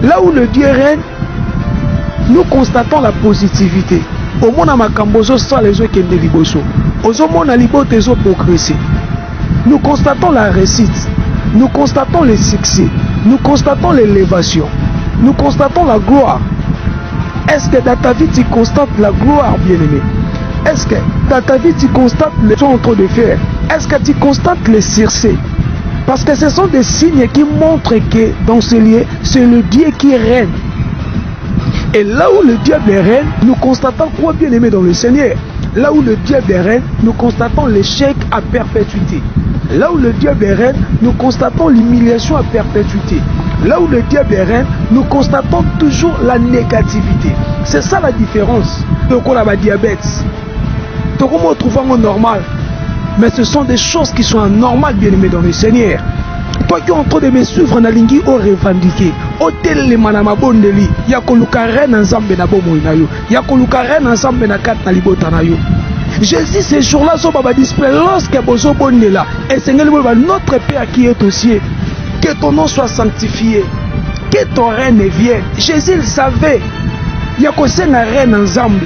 Là où le Dieu règne, nous constatons la positivité. Au monde, makambozo sans les autres qui ne liboso. Au monde, libote les autres progresser. Nous constatons la réussite. Nous constatons le succès. Nous constatons l'élévation. Nous constatons la gloire. Est-ce que dans ta vie tu constates la gloire, bien-aimé? Est-ce que dans ta vie tu constates les choses en train de faire? Est-ce que tu constates les succès? Parce que ce sont des signes qui montrent que dans ce lieu, c'est le Dieu qui règne. Et là où le diable règne, nous constatons quoi, bien-aimé, dans le Seigneur? Là où le diable règne, nous constatons l'échec à perpétuité. Là où le diable règne, nous constatons l'humiliation à perpétuité. Là où le diable règne, nous constatons toujours la négativité. C'est ça la différence. Donc on a le diabète. Donc on retrouve en normal. Mais ce sont des choses qui sont anormales, bien-aimés, dans le Seigneur. Toi qui es en train de me suivre, nalingi o revendiquer. Hôtel le manama bondeli. Yako lukare na nzambe na bomo inayo. Yako lukare na nzambe na kat na libota na yo. Jésus, ces jours-là, sont pas display lorsque bozo bondela. Et Seigneur, notre Père qui est aux cieux, que ton nom soit sanctifié, que ton règne vienne. Jésus le savait. Yako senga règne nzambe.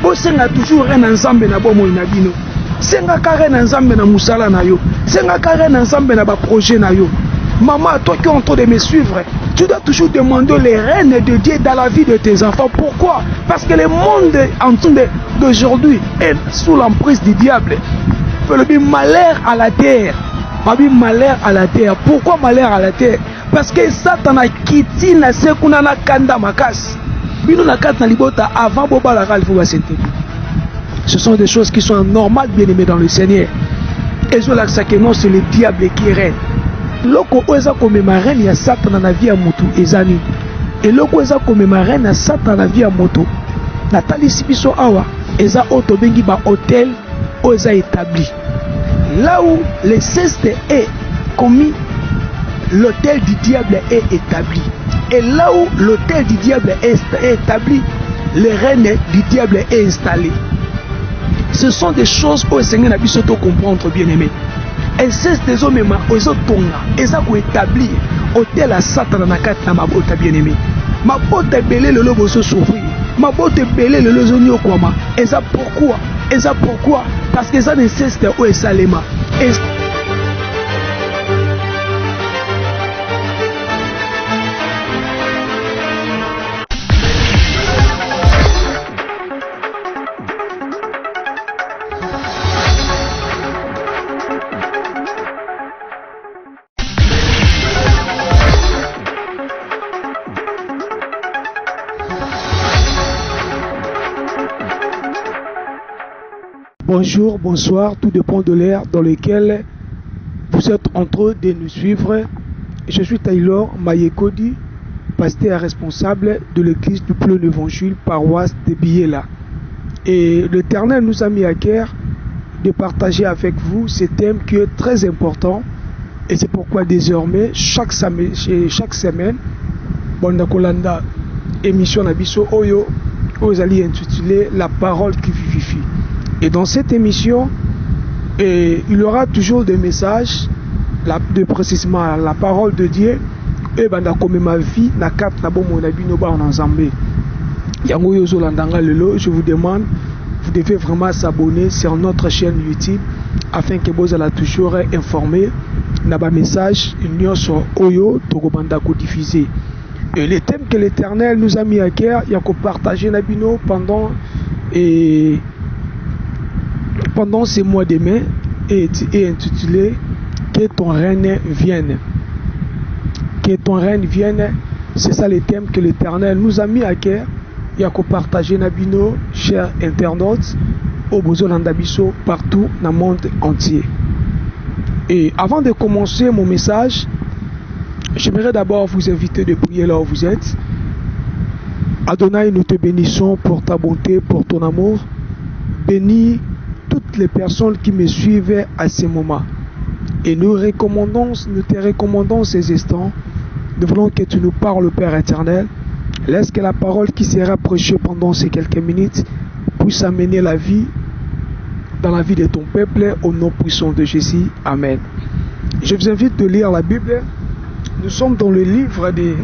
Bo senga toujours règne nzambe na bomo inabino. Senga kare na nzambe na musala na yo. Senga kare na nzambe na ba projet na yo. Maman, toi qui es en train de me suivre, tu dois toujours demander les règnes de Dieu dans la vie de tes enfants. Pourquoi? Parce que le monde d'aujourd'hui est sous l'emprise du diable. Le malheur à la terre. Malheur à la terre. Pourquoi malheur à la terre? Parce que Satan a quitté na sekuna na kanda makas. Bino na kat na libota avant boba la ral faut Ce sont des choses qui sont normales, bien-aimés, dans le Seigneur. Et je l'accepte que non, c'est le diable qui règne. Loko oza komemaren ya Satan na vie ya mutu ezani. Et loko oza komemaren na Satan na vie ya moto. Natali sibiso awa eza auto bengi ba hôtel oza établi. Là où le ceste est commis, l'hôtel du diable est établi. Et là où l'hôtel du diable est établi, le règne du diable est installé. Ce sont des choses que le Seigneur n'a pu se comprendre, bien-aimé. Et c'est des hommes aux autres et ça pour établir hôtel à Satan na kat na mabota, bien-aimé. Mabota belé le lobo se souffrir. Mabota belé le lozo kwama. Et ça pourquoi? Et ça pourquoi? Parce que ça nécessite au salema. Et bonjour, bonsoir, tout dépend de l'ère dans lequel vous êtes en train de nous suivre. Je suis Taylor Mayekodi, pasteur responsable de l'église du plein évangile paroisse de Biella. Et l'Éternel nous a mis à cœur de partager avec vous ce thème qui est très important. Et c'est pourquoi désormais, chaque semaine, Bondakolanda, émission Nabiso Oyo, vous allez intituler La parole qui vivifie. Et dans cette émission, il y aura toujours des messages, de précisément la parole de Dieu, et comme ma vie, na cap na bon mon abino ba en ensemble. Yango yozo landanga lelo, je vous demande, vous devez vraiment s'abonner sur notre chaîne YouTube afin que vous allez toujours informer na ba message union sur Oyo Togobanda ko diffuser. Et le thème que l'Éternel nous a mis à cœur, il y a qu'on partager nabino pendant ces mois de mai est intitulé Que ton règne vienne. Que ton règne vienne, c'est ça le thème que l'Éternel nous a mis à cœur. Il y a qu'on partage Nabino, chers internautes, au besoin d'Abisso partout dans le monde entier. Et avant de commencer mon message, j'aimerais d'abord vous inviter de prier là où vous êtes. Adonai, nous te bénissons pour ta bonté, pour ton amour. Bénis toutes les personnes qui me suivent à ce moment. Et nous te recommandons ces instants. Nous voulons que tu nous parles, Père éternel. Laisse que la parole qui sera prêchée pendant ces quelques minutes puisse amener la vie dans la vie de ton peuple au nom puissant de Jésus. Amen. Je vous invite de lire la Bible. Nous sommes dans le livre de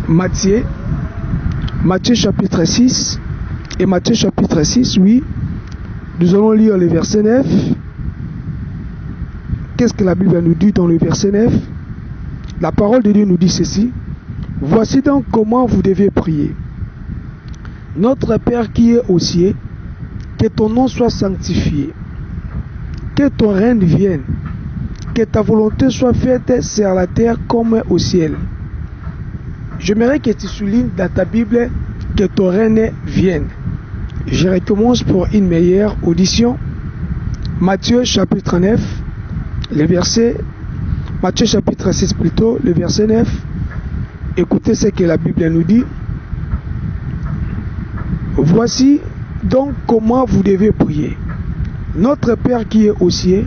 Matthieu chapitre 6 et Matthieu chapitre 6, oui. Nous allons lire le verset 9. Qu'est-ce que la Bible nous dit dans le verset 9? La parole de Dieu nous dit ceci. Voici donc comment vous devez prier. Notre Père qui est aux cieux, que ton nom soit sanctifié, que ton règne vienne, que ta volonté soit faite sur la terre comme au ciel. J'aimerais que tu soulignes dans ta Bible que ton règne vienne. Je recommence pour une meilleure audition. Matthieu chapitre 9, le verset, Matthieu chapitre 6 plutôt, le verset 9. Écoutez ce que la Bible nous dit. Voici donc comment vous devez prier. Notre Père qui est aux cieux,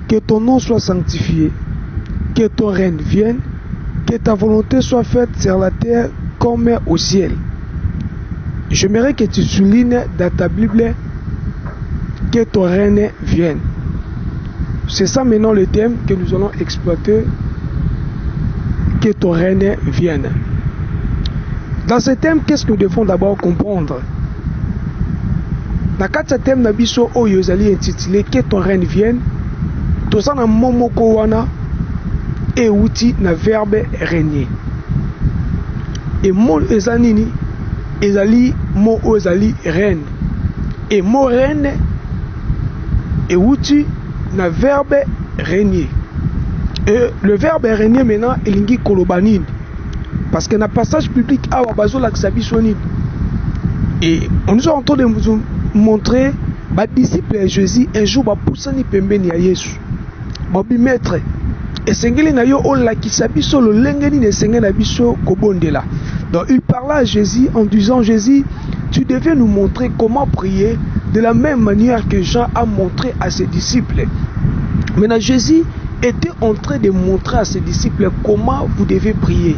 que ton nom soit sanctifié, que ton règne vienne, que ta volonté soit faite sur la terre comme au ciel. J'aimerais que tu soulignes dans ta Bible que ton règne vienne. C'est ça maintenant le thème que nous allons exploiter. Que ton règne vienne. Dans ce thème, qu'est-ce que nous devons d'abord comprendre? Dans ce thème, Nabiso Oyozali intitulé Que ton règne vienne, tout ça dans Momoko wana et outil na verbe régner. Et mon ezanini ezali mo ozali reine. Et mo reine et outil na verbe régner. Et le verbe régner maintenant elingi kolobanine. Parce que dans le passage public à Wabazo l'Axabisonine. Et on nous a en train de nous montrer les disciples de Jésus un jour va pousser ni pembeni ya Yesu. Babi maître et sengeli na yo on la kisabiso le lengeni ne sengena biso kobondela. Donc il parla à Jésus en disant Jésus, tu devais nous montrer comment prier de la même manière que Jean a montré à ses disciples. Maintenant Jésus était en train de montrer à ses disciples comment vous devez prier.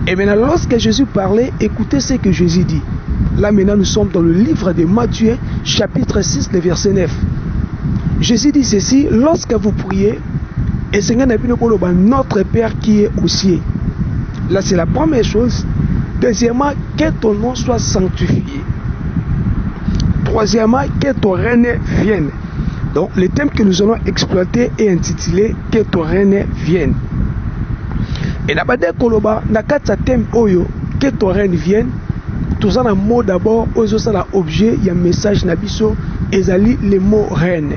Et maintenant lorsque Jésus parlait, écoutez ce que Jésus dit. Là maintenant nous sommes dans le livre de Matthieu chapitre 6 le verset 9. Jésus dit ceci, lorsque vous priez, et Seigneur notre Père qui est aux cieux. Là c'est la première chose. Deuxièmement, que ton nom soit sanctifié. Troisièmement, que ton règne vienne. Donc le thème que nous allons exploiter est intitulé Que ton règne vienne. Et là-bas, koloba, na kata thème oyo, que ton règne vienne. Tout ça, dans le mot d'abord, oyo ça l'objet, il y a un message nabiso, ezali le mot reine.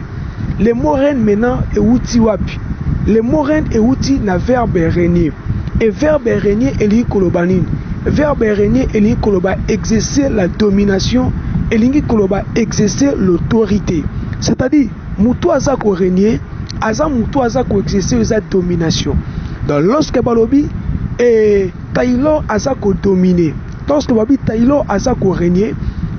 Le mot reine maintenant est outil wapi. Le mot reine est outil na verbe régner. Et verbe régner est li kolobanine. Verbe régner est li koloba exercer la domination et li koloba exercer l'autorité. C'est-à-dire, mutu azako régner, aza mutu azako exercer sa domination. Donc lorsque balobi et Taylor azako dominer. Lorsque babi Taylor azako régner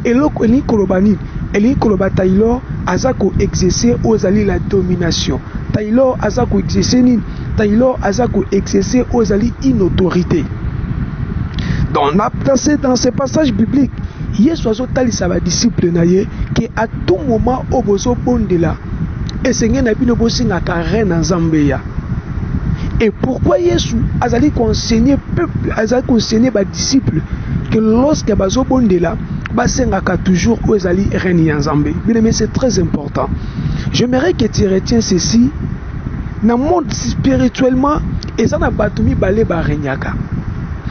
et loko li kolobanine. Et li koloba Taylor azako exercer aux ali la domination. Taylor azako exercer nin. Taylor azako exercer aux ali une autorité. Donc dans ce passage biblique, Yesu azotali sa ba disciple na ye que à tout moment obozo bondela et Seigneur na bino bosinga ka reine Nzambeya. Et pourquoi Yesu azali enseigner peuple, azali enseigner ba disciples que lorsque bazo bondela basenga ka toujours ozali reine Nzambe. Bien aimé, c'est très important. J'aimerais que tu retiens ceci. Dans le monde spirituellement, et ça n'a pas tout mis balé barenyaka.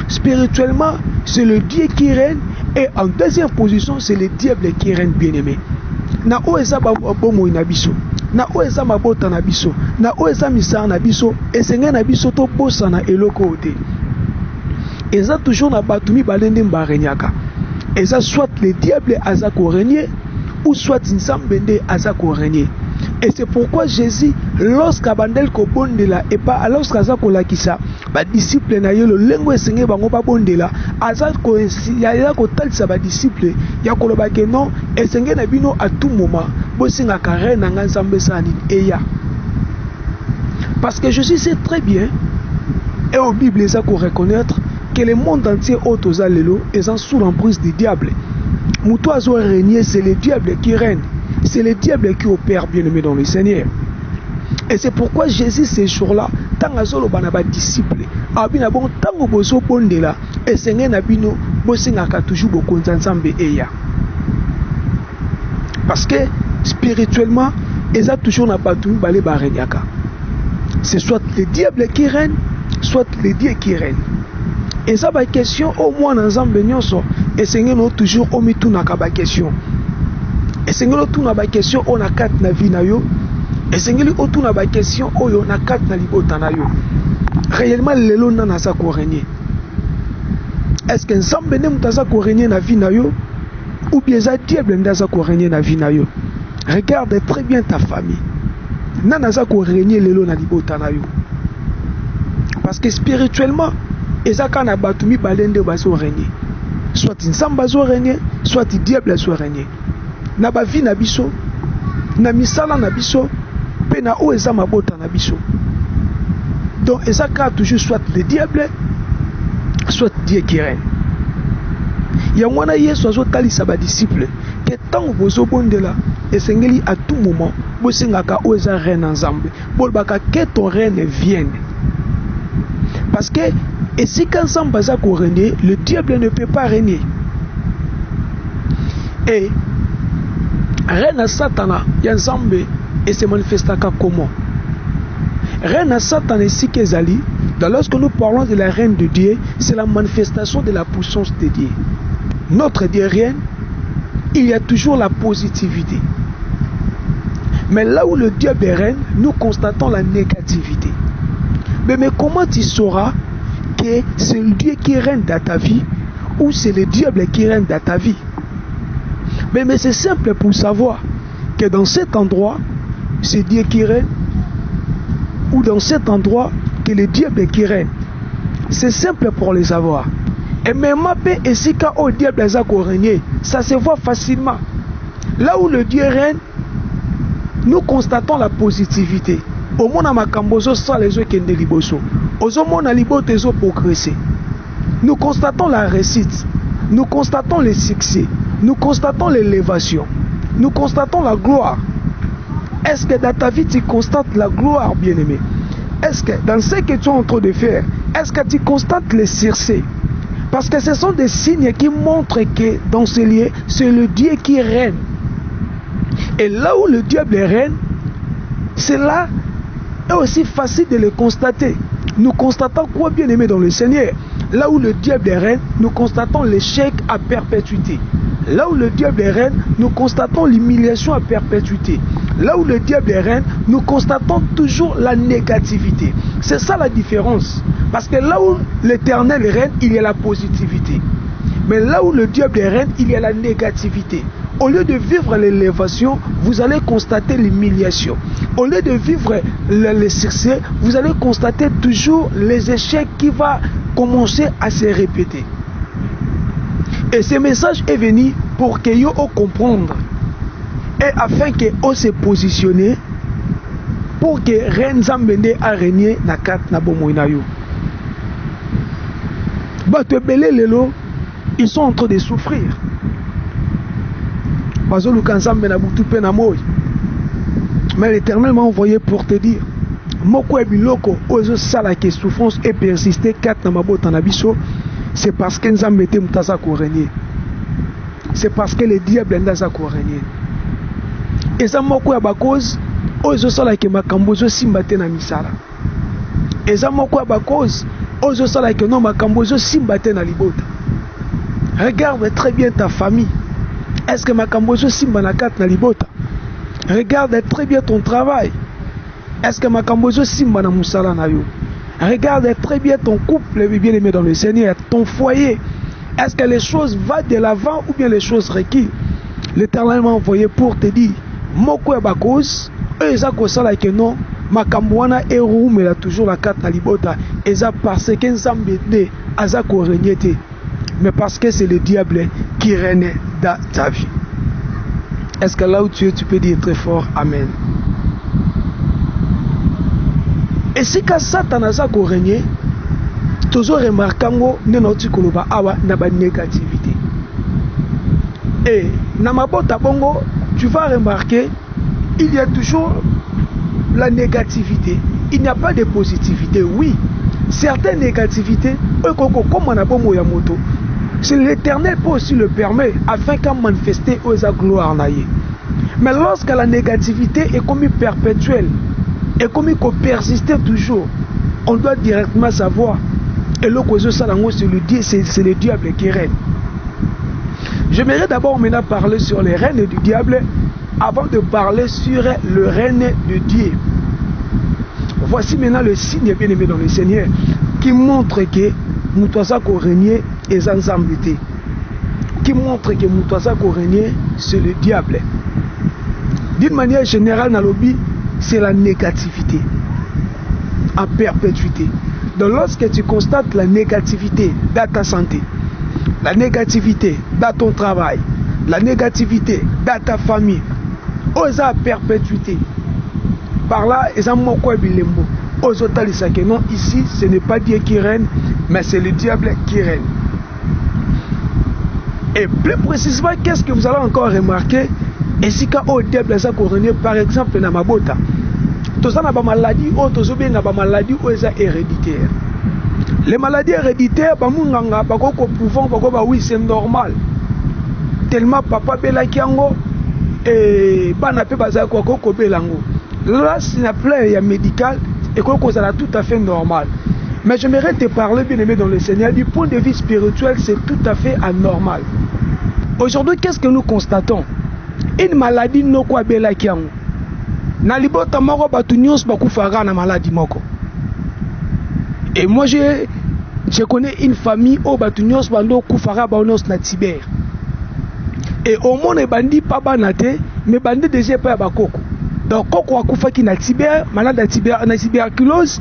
Spirituellement, c'est le Dieu qui règne. Et en deuxième position, c'est le diable qui règne, bien aimé. Na oeza bomo inabiso. Na oeza mabota nabiso. Na oeza misar nabiso. Et seigneur nabiso to bosa na eloko ote. Et ça toujours na batumi balende barenyaka. Et ça soit le diable azako régner ou soit Nzambende azako régner. Et c'est pourquoi Jésus, lorsqu'abandel ko bondela et pas lorsqu'azako lakisa, ba disciple na yo le lengo esenge bango ba bondela, azako ya ko talisa ba disciple, ya ko loba ke non, esenge na bino à tout moment, bosinga kare na Nzambe sani eya. Parce que Jésus sait très bien et au Bible les a ko reconnaître que le monde entier autoza lelo est sous l'emprise du diable. Muto azo régner, c'est le diable qui règne. C'est le diable qui opère, bien aimé dans le Seigneur. Et c'est pourquoi Jésus, ces jours-là, tant que les disciples, tant que bozo bondela, et senge na bino bosengaka toujours bokonza nzambe eya. Parce que spirituellement ils ont toujours na batu balé barenyaka. C'est soit le diable qui règne, soit le Dieu qui règne. Et ça ba question au moins dans nzambe nyonso et senge no toujours o mitunaka ba question. Et senge no tuna ba question on a quatre na vie na yo. Et senge li otuna ba question oyo na quatre na libota na yo. Réellement lelo nana za ko régner. Est-ce que nzambe ne mutaza ko régner na vie na yo ou bien ça diable ndaza ko régner na vie na yo? Regarde très bien ta famille. Nana za ko régner lelo na libota na yo. Parce que spirituellement ezaka na batumi balende bazo régner. Soit nzambe bazo régner, soit diable bazo régner. Na ba vie na biso, na misala na biso, pe na o eza mabota na biso. Donc ezaka toujours soit le diable, soit Dieu qui règne. Yangwana Yesu azotalisa ba disciple que tant bozo bondela esengeli à tout moment bosengaka o eza reine ensemble. Bolbaka que ton règne vienne. Parce que et si qu'ensemble baza ko régner, le diable ne peut pas régner. Et reine à Satana ensemble et se manifestaka comment? Reine à Satan ici qu'Ezali, lorsque nous parlons de la reine de Dieu, c'est la manifestation de la puissance de Dieu. Notre Dieu règne, il y a toujours la positivité. Mais là où le diable règne, nous constatons la négativité. Mais comment tu sauras que c'est le Dieu qui règne dans ta vie ou c'est le diable qui règne dans ta vie? Mais c'est simple pour savoir que dans cet endroit, c'est Dieu qui règne ou dans cet endroit que le diable qui règne. C'est simple pour les savoir. Et même et si quand au diable a régné, ça se voit facilement. Là où le Dieu règne, nous constatons la positivité. Au monde à Makambozo sans les yeux qui ne liboso. Aux hommes à libotezo progresser. Nous constatons la réussite. Nous constatons le succès. Nous constatons l'élévation. Nous constatons la gloire. Est-ce que dans ta vie tu constates la gloire, bien-aimé? Est-ce que dans ce que tu es en train de faire, est-ce que tu constates le succès? Parce que ce sont des signes qui montrent que dans ce lieu, c'est le Dieu qui règne. Et là où le diable règne, c'est là est aussi facile de le constater. Nous constatons quoi, bien-aimé, dans le Seigneur? Là où le diable règne, nous constatons l'échec à perpétuité. Là où le diable règne, nous constatons l'humiliation à perpétuité. Là où le diable règne, nous constatons toujours la négativité. C'est ça la différence. Parce que là où l'Éternel règne, il y a la positivité. Mais là où le diable règne, il y a la négativité. Au lieu de vivre l'élévation, vous allez constater l'humiliation. Au lieu de vivre le succès, vous allez constater toujours les échecs qui vont commencer à se répéter. Et ce message est venu pour que yo comprendre et afin que on se positionne pour que Renzambende a régné na kat na bomoina yo. Bato belé lelo, ils sont en train de souffrir. Mais l'Éternel m'a envoyé pour te dire Moko e biloko ozo sala que souffrance et persister kat na mabota na biso. C'est parce que nous avons mis Moutaza pour régner. C'est parce que le diable n'a pas régné. Et ça m'a quoi à cause aux osala que makambozo simbate na misala. Et ça m'a quoi à cause aux osala que non makambozo simbate na libota. Regarde très bien ta famille. Est-ce que makambozo simba na kat na libota? Regarde très bien ton travail. Est-ce que makambozo simba na musala na yo? Regarde très bien ton couple, bien aimé dans le Seigneur, ton foyer. Est-ce que les choses vont de l'avant ou bien les choses reculent? L'Éternel m'a envoyé pour te dire, Moko Bakos, eux ils que non, Makambouana et Roum, il a toujours la carte à libota. Et ça parce qu'un Zambédé, Azako régné, mais parce que c'est le diable qui règne dans ta vie. Est-ce que là où tu es, tu peux dire très fort Amen? Et si quand Satan a régné, toujours remarquant notre koloba awa na ba négativité. Et na mabota bongo, tu vas remarquer, il y a toujours la négativité. Il n'y a pas de positivité. Oui, certaines négativités, comme on a bon moya moto, c'est l'Éternel peut aussi le permettre afin qu'à manifester aux gloire naïe. Mais lorsque la négativité est comme perpétuelle et comme il persiste toujours, on doit directement savoir et le cause ça c'est le diable qui règne. J'aimerais d'abord maintenant parler sur les règnes du diable avant de parler sur le règne de Dieu. Voici maintenant le signe bien aimé dans le Seigneur qui montre que Moutouasa ko régner et ensemble, qui montre que Moutouasa ko régner c'est le diable. D'une manière générale dans le lobby, c'est la négativité à perpétuité. Donc lorsque tu constates la négativité dans ta santé, la négativité dans ton travail, la négativité dans ta famille, aux à perpétuité. Par là, ils ont moko bilembo. Aux autres, non, ici, ce n'est pas Dieu qui règne, mais c'est le diable qui règne. Et plus précisément, qu'est-ce que vous allez encore remarquer? Et si quand au diable ça couronné, par exemple, dans ma bota, tout ça n'a pas maladie, ou tout ça n'a pas maladie, ou ça héréditaire. Les maladies héréditaires, oui, c'est normal. Tellement papa bela kiango et bana pe baza ko ko belango. Là, c'est un plan médical et que ça tout à fait normal. Mais j'aimerais te parler, bien aimé dans le Seigneur, du point de vue spirituel, c'est tout à fait anormal. Aujourd'hui, qu'est-ce que nous constatons? Une maladie no kwa bela kiango. Na libota moko batu nyos bakufara na maladie moko. Et moi je connais une famille au batu nyos bando kufara baonos na Tibère. Et au monde les bandits pas banate, mais bandits déjà pas bakoko. Donc koko akufa ki na Tibère, malade na Tibère, na tuberculose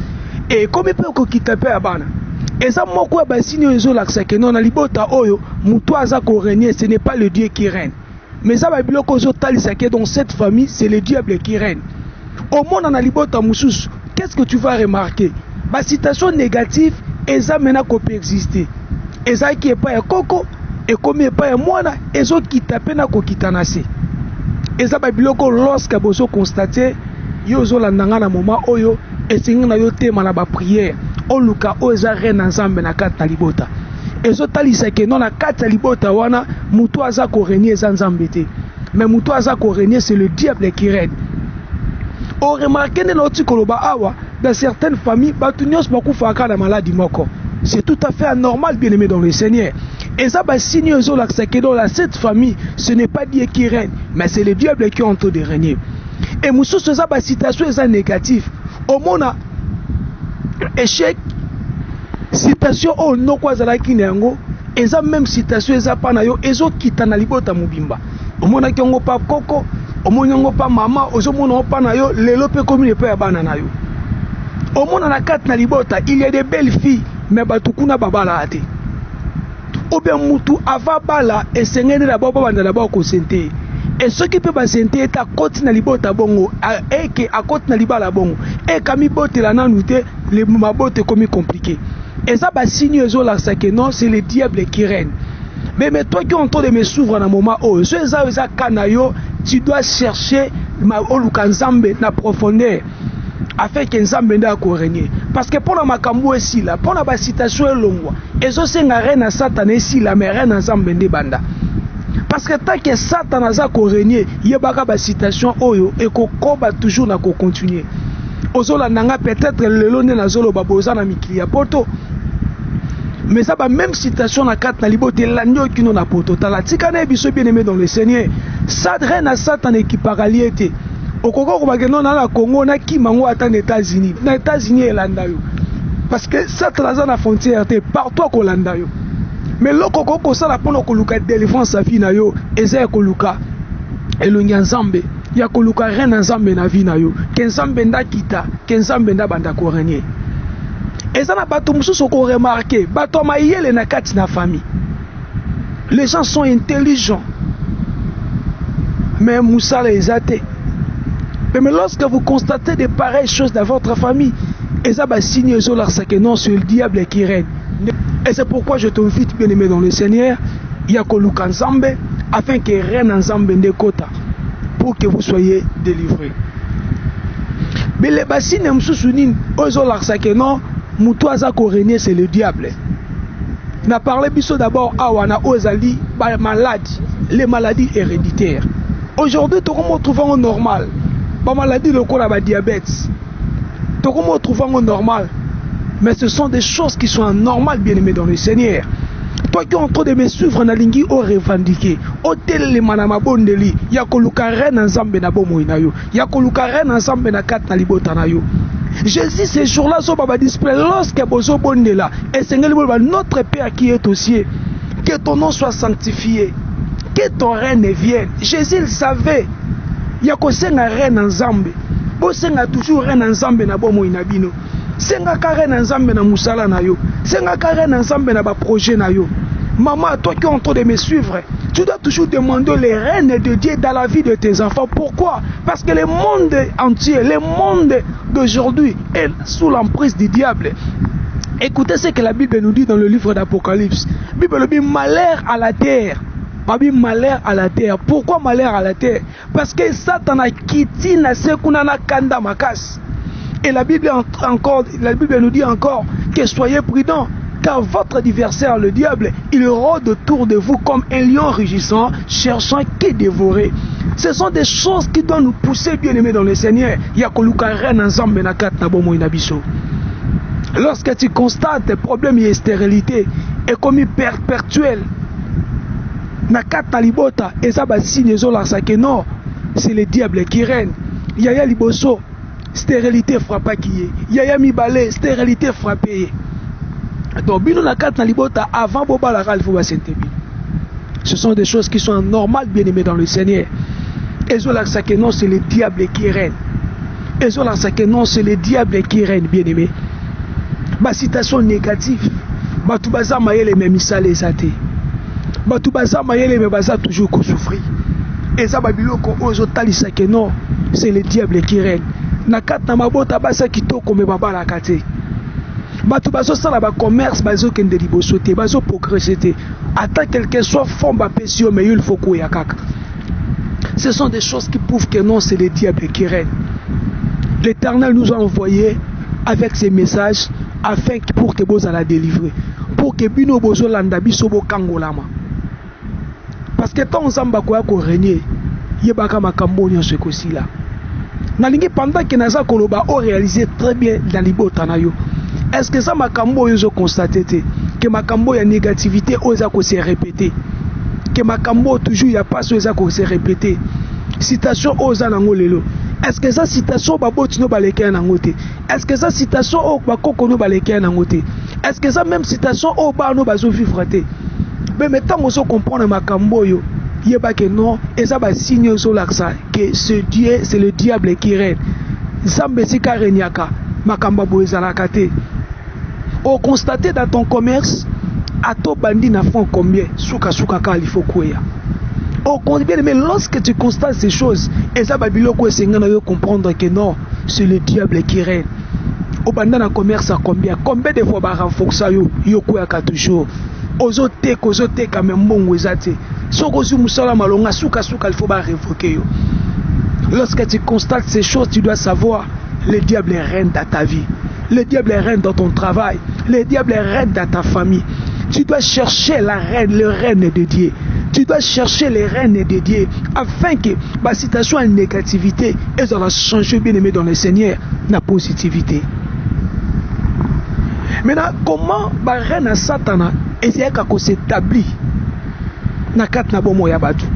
et comme il peut ko kitape abana. Et ça moko ba signe ezo laksa que non na libota oyo muto aza ko régner, ce n'est pas le Dieu qui règne. Mais ça va biloko zo talisa que dans cette famille, c'est le diable qui règne. Au monde na libota mususu, qu'est-ce que tu vas remarquer? Ba situation négative et ça maintenant ko peut exister. Et ça qui est pas koko et comme il pas moi et autres qui tapent na ko kitanase. Et ça ba biloko lorsque bozo constater yo zo landanga na moment oyo et singa na yo tema na ba prière o luka o za rena nzambe na kata libota. Et zo talisa ke non na kata libota wana muto aza ko régner za nzambe te. Mais muto aza ko régner c'est le diable qui règne. On remarque dans certaines familles, la maladie moko. C'est tout à fait anormal, bien aimé dans le Seigneur. Et ça, signe dans cette famille, ce n'est pas Dieu qui règne, mais c'est le diable qui est en train de régner. Et moussou, ça, citation est négative. Au monde, échec, citation au no kwa zalaki nengo, et ça même citation est pas na yo, et zo kitana libota mubimba. Au monde qui ont pas koko. Au monde pas maman, au monde pas na yo, les lopes comme les pères banana yo. Au monde na kat na libota, il y a des belles filles, mais batukuna babala ate. Ou bien mutu ava bala et sengene na baba banda na bako sente. Et ce qui peut ba sente est à côté na libota bongo, et que à côté na libala bongo. Et kami bote la nanute, les mabote comme compliqué. Et ça ba signe zo la que non, c'est le diable qui règne. Mais toi qui es en train de me s'ouvrir dans un moment où tu dois chercher la profondeur afin que Nzambe n'a pas régné. Parce que pour la makambo ici là, pour la citation est longue. Et ça c'est un reine à Satan ici là, mais reine à Nzambe ne banda. Parce que tant que Satan a régné, il y a une citation oyo et qu'on combat toujours na ko continuer. Ozola nanga peut-être le long na zolo baboza na miklia poto. Mais ça va même citation na carte na libote l'agneau qui non a poto tala tikane biso bien aimé dans le Seigneur ça draine à Satan et qui paraliété au Congo ko bageno na la Congo na ki mango ata na États-Unis et landa yo parce que Satan a na frontière te partout ko landa yo mais le Congo ko ça la pono ko luka délivrance sa vie na yo eza ko luka elongi nzambe ya ko luka reine nzambe na vie na yo ke nzambe nda kita ke nzambe nda banda ko régner. Et ça n'a pas tout le monde remarqué. Les gens sont intelligents. Mais Moussa les athées. Mais lorsque vous constatez de pareilles choses dans votre famille, et ça va signer que non, c'est le diable qui règne. Et c'est pourquoi je t'invite, bien aimé dans le Seigneur, il y a Koluka Nzambe, afin que reine Nzambe ne kota, pour que vous soyez délivrés. Mais les bassines, que non, Moutou azako régner, c'est le diable. On a parlé d'abord à Ozali, les maladies héréditaires. Aujourd'hui, tout le monde trouve en normal. Pas maladie, le corps a diabète. Tout le monde trouve en normal. Mais ce sont des choses qui sont anormales, bien aimés dans le Seigneur. Toi qui es en train de me suivre, na lingi o revendiquer. O tele manama bondeli. Ya koluka ren ensemble na bomo inayo. Ya koluka ren ensemble na kat na libota na yo. Jésus, ces jours-là, sont pas display. Lorsque bozo bondela, et Seigneur, notre Père qui est aux cieux, que ton nom soit sanctifié, que ton règne vienne. Jésus le savait. Il y a que senga reine ensemble. Bo senga toujours reine ensemble na bomo inabino. Senga reine ensemble na musala na yo. Senga reine ensemble na ba projet na yo. Maman, toi qui es en train de me suivre, tu dois toujours demander les règnes de Dieu dans la vie de tes enfants. Pourquoi? Parce que le monde entier, le monde d'aujourd'hui est sous l'emprise du diable. Écoutez ce que la Bible nous dit dans le livre d'Apocalypse. La Bible nous dit malheur à la terre. Pas bien malheur à la terre. Pourquoi malheur à la terre? Parce que Satan a quitté na sekunana kanda makas. Et la Bible nous dit encore que soyez prudents. Car votre adversaire, le diable, il rôde autour de vous comme un lion rugissant, cherchant qui dévorer. Ce sont des choses qui doivent nous pousser, bien aimés dans le Seigneur. Lorsque tu constates des problèmes et stérilité, et comme perpétuel, c'est le diable qui règne. Yaya liboso, stérilité frappée qui est. Yaya mibale, stérilité frappée. Donc, avant ce sont des choses qui sont normales, bien aimées dans le Seigneur. Et non, c'est le diable qui règne. Et non, c'est le diable qui règne, bien aimé. Ma citation négative. Batubaza maïle mais misale zate. Batubaza maïle mais baza toujours qu'on souffre. Et ça babilo ko ozo talisa que non, c'est le diable qui règne. Nakat na mabota basa kitoko me baba la kate. Bato bazo sala ba commerce bazo kende liboso te bazo progresser te attends quelqu'un soit fond ba pesio mais il faut ko yakaka. Ce sont des choses qui prouvent que non, c'est le diable qui règne. L'Éternel nous a envoyé avec ces messages afin pour que vous la délivrer, pour que bino bozo landa biso bo kangolama. Parce que tant zamba ko régner yebaka makambo nyonso kosi là. Nalingi pendant que naza koloba o réaliser très bien dans libota na yo. Est-ce que ça makambo yo constaté que makambo ya négativité oza ko se répéter, que makambo toujours ya pas oza ko se répéter, citation oza nango lelo. Est-ce que ça citation baboti no baleka nango te? Est-ce que ça citation o bakoko no baleka nango te? Est-ce que ça même citation o ba no bazo vivre te? Mais maintenant on se comprendre makambo yo yeba que non et ça ba signe sur l'accent que ce Dieu c'est le diable qui règne. Zambe sika renyaka makamba boezalaka te. Au constater dans ton commerce, à ton bandit n'a fait combien? Souka il faut quoi? Au combien? Mais lorsque tu constates ces choses, et ça babilo quoi c'est ngana yo comprendre que non, c'est le diable qui règne. Au bandit na commerce à combien? Combien de fois ba renforcer yo quoi ka toujours? Ozote quand même bon wezate. Soko zu musala malonga souka il faut ba révoquer yo. Lorsque tu constates ces choses, tu dois savoir le diable règne dans ta vie. Le diable règne dans ton travail. Le diable règne dans ta famille. Tu dois chercher le règne de Dieu. Tu dois chercher le règne de Dieu afin que ma situation en négativité et ça va changer, bien aimé dans le Seigneur, la positivité. Maintenant, comment le règne à Satan essayer de s'établir dans quatre nabomo yabatu?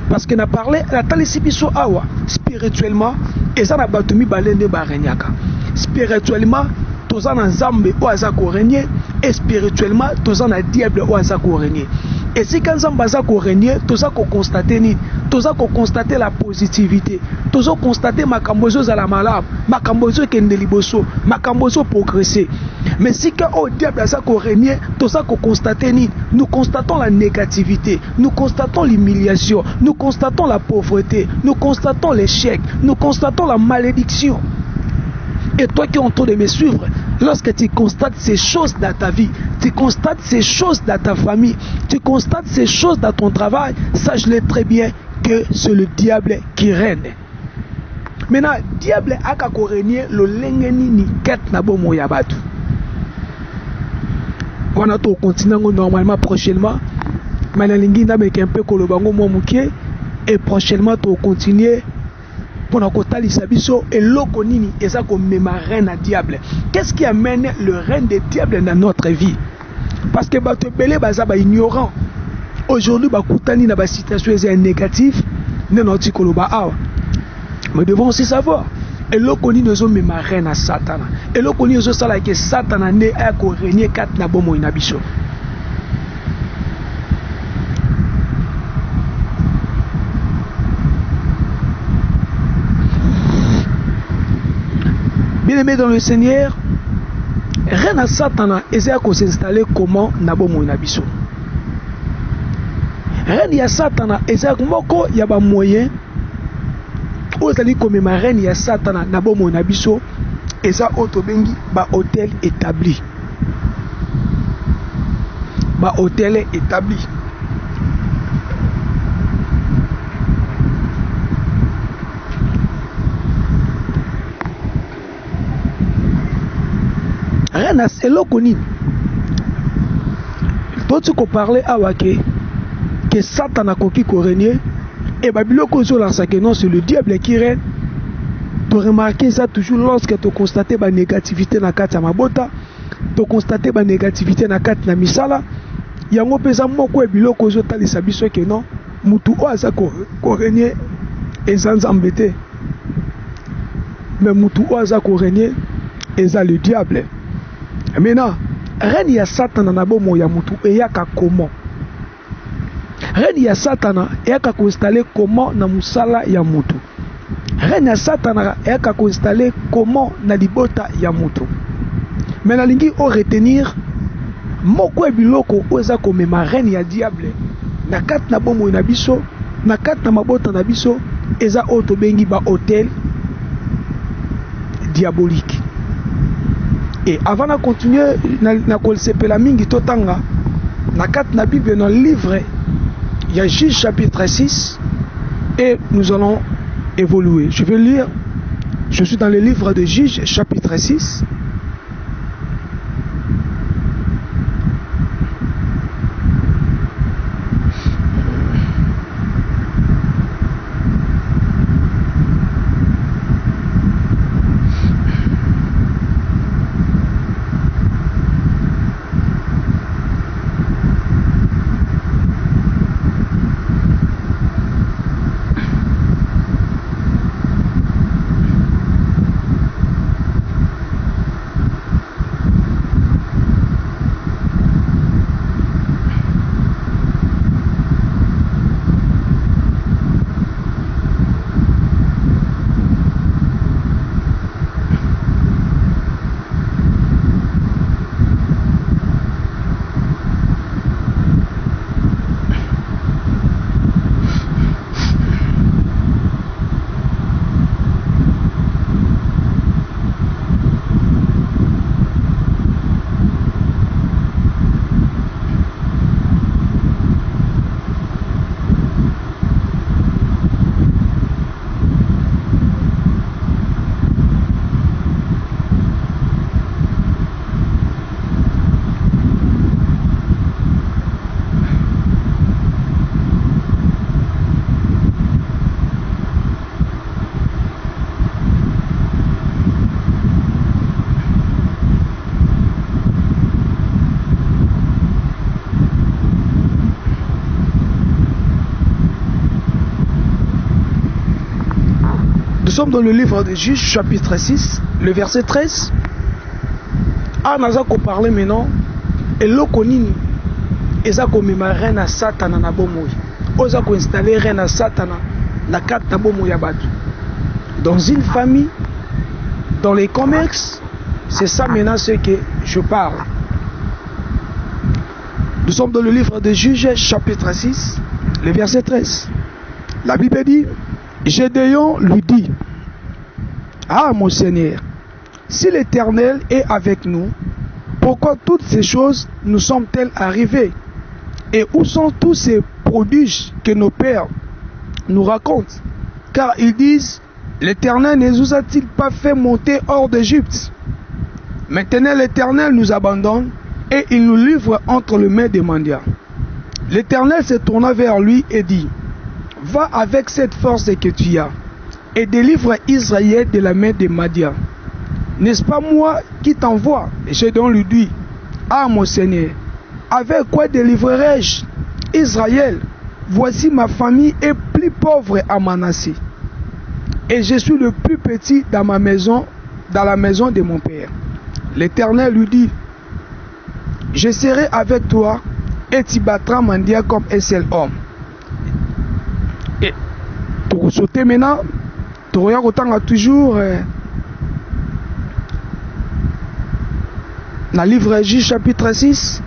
Parce que na parlé la talisibiso awa spirituellement et ça na batumi balende barenyaka. Spirituellement toza na nzambe o azako régner et spirituellement toza na diable o azako régner. Et si quand nzambe azako régner toza ko constater ni toza ko constater la positivité, toza constater makambozo za la malade, makambozo kende liboso, makambozo progresser. Mais si quand au diable azako régner toza ko constater ni nous constatons la négativité, nous constatons l'humiliation, nous constatons la pauvreté, nous constatons l'échec, nous constatons la malédiction. Et toi qui es en train de me suivre, lorsque tu constates ces choses dans ta vie, tu constates ces choses dans ta famille, tu constates ces choses dans ton travail, sache-le très bien que c'est le diable qui règne. Maintenant, diable a qu'à régner le lengeni ni ket na bomo yabatu. Voilà, on continue normalement prochainement. Maintenant, un peu kolobango momuke et prochainement on continue pour nous kotalisa biso et loko nini eza ko mema reine à diable. Qu'est-ce qui amène le règne des diables dans notre vie? Parce que bato belé baza ba ignorant. Aujourd'hui ba kutani na ba situation est négative ne noti koloba awa. Mais devons aussi savoir et loko nini ozo mema reine à Satan. Et loko nini ozo sala que Satan ne a ko régner kat na bomo ina biso. Bien-aimé dans le Seigneur, rien à Satan essaie de s'installer comment Nabomo Nabiso. Rien à Satan essaie de moko y a pas moyen. Où est-ce comme ma reine y a Satan Nabomo Nabiso et ça autobengi ba hôtel établi. Ba hôtel établi. Rien à Selokoni. Toi, tu peux parler à Wake que Satan a coquille régner et Babyloko sur la non, c'est le diable qui règne. Tu remarques ça toujours lorsque tu constates la négativité dans la carte Mabota, tu constates la négativité dans la carte Misala. Il y a un peu de moko et biloko sur ta lisabiso que non, Moutou Oaza ko régner et sans embêter. Mais Moutou Oaza ko régner et ça le diable. Maintenant, rien y a Satan na bomo ya mutu et yaka comment. Rien y a Satan et yaka ko installer comment na musala ya mutu. Rien y a Satan et yaka ko installer comment na libota ya mutu. Maintenant lingi o retenir moko e biloko oza ko mema rien ya diable na kat na bomo na biso na kat na mabota na biso eza auto bengi ba hôtel diabolique. Et avant de continuer, na kolsepela mingi totanga na kat na Bible dans le livre il y a Juge chapitre 6 et nous allons évoluer. Je vais lire. Je suis dans le livre de Juge chapitre 6. Nous sommes dans le livre de Juges, chapitre 6, le verset 13. Ah, nous allons parler maintenant. Et l'okonini, et ça comme ma reine à Satan na bomoy. Oza ko installer reine à Satan na carte na bomoy abatu. Dans une famille, dans les commerces, c'est ça maintenant ce que je parle. Nous sommes dans le livre de Juges, chapitre 6, le verset 13. La Bible dit, Gédéon lui dit, ah mon Seigneur, si l'Éternel est avec nous, pourquoi toutes ces choses nous sont-elles arrivées? Et où sont tous ces prodiges que nos pères nous racontent? Car ils disent, l'Éternel ne nous a-t-il pas fait monter hors d'Égypte? Maintenant l'Éternel nous abandonne et il nous livre entre les mains des mendiants. L'Éternel se tourna vers lui et dit, va avec cette force que tu as et délivre Israël de la main des mendiants. N'est-ce pas moi qui t'envoie? J'ai donc lui dit, ah mon Seigneur, avec quoi délivrerai-je Israël? Voici ma famille est plus pauvre à Manassé, et je suis le plus petit dans ma maison, dans la maison de mon père. L'Éternel lui dit, je serai avec toi et tu battras mendiant comme un seul homme. Et pour sauter maintenant, tu regardes toujours dans le livre de Juge chapitre 6.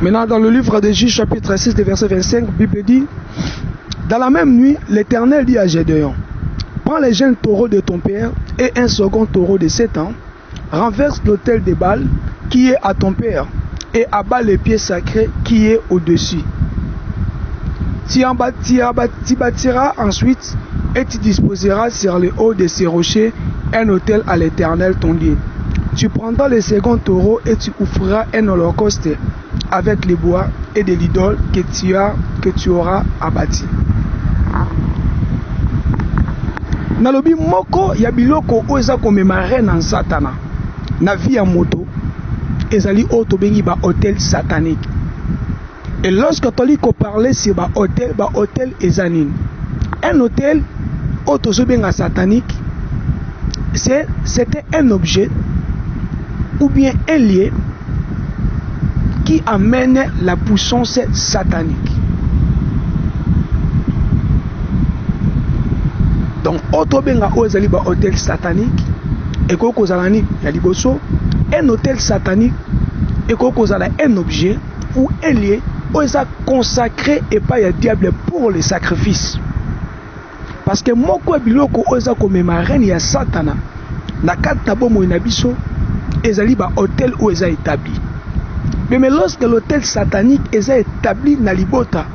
Maintenant, dans le livre de Juge chapitre 6, verset 25, la Bible dit, dans la même nuit, l'Éternel dit à Gédéon, prends les jeunes taureaux de ton père et un second taureau de 7 ans, renverse l'autel de Baal qui est à ton père et abat les pieds sacrés qui est au-dessus. Tu bâtiras ensuite et tu disposeras sur le haut de ces rochers un autel à l'Éternel ton Dieu. Tu prendras le second taureau et tu offriras un holocauste avec les bois et de l'idole que tu auras abattu. Nalobi moko ya biloko oza komemare na satana na vie ya moto ezali oto bengi ba hôtel satanique. Et lorsque tu lis qu'on parlait sur ba hôtel ezanine. Un hôtel oto benga satanique, c'était un objet ou bien un lieu qui amène la puissance satanique. Donc, autobenga ozali ba hôtel satanique et kokozalani ya liboso, un hôtel satanique et kokozala un objet ou un lieu oza consacré et pas ya diable pour les sacrifices. Parce que moko biloko oza komemaren ya satana na kata bomo na biso ezali ba hôtel ou eza établi. Mais lorsque l'hôtel satanique est établi dans l'ibota,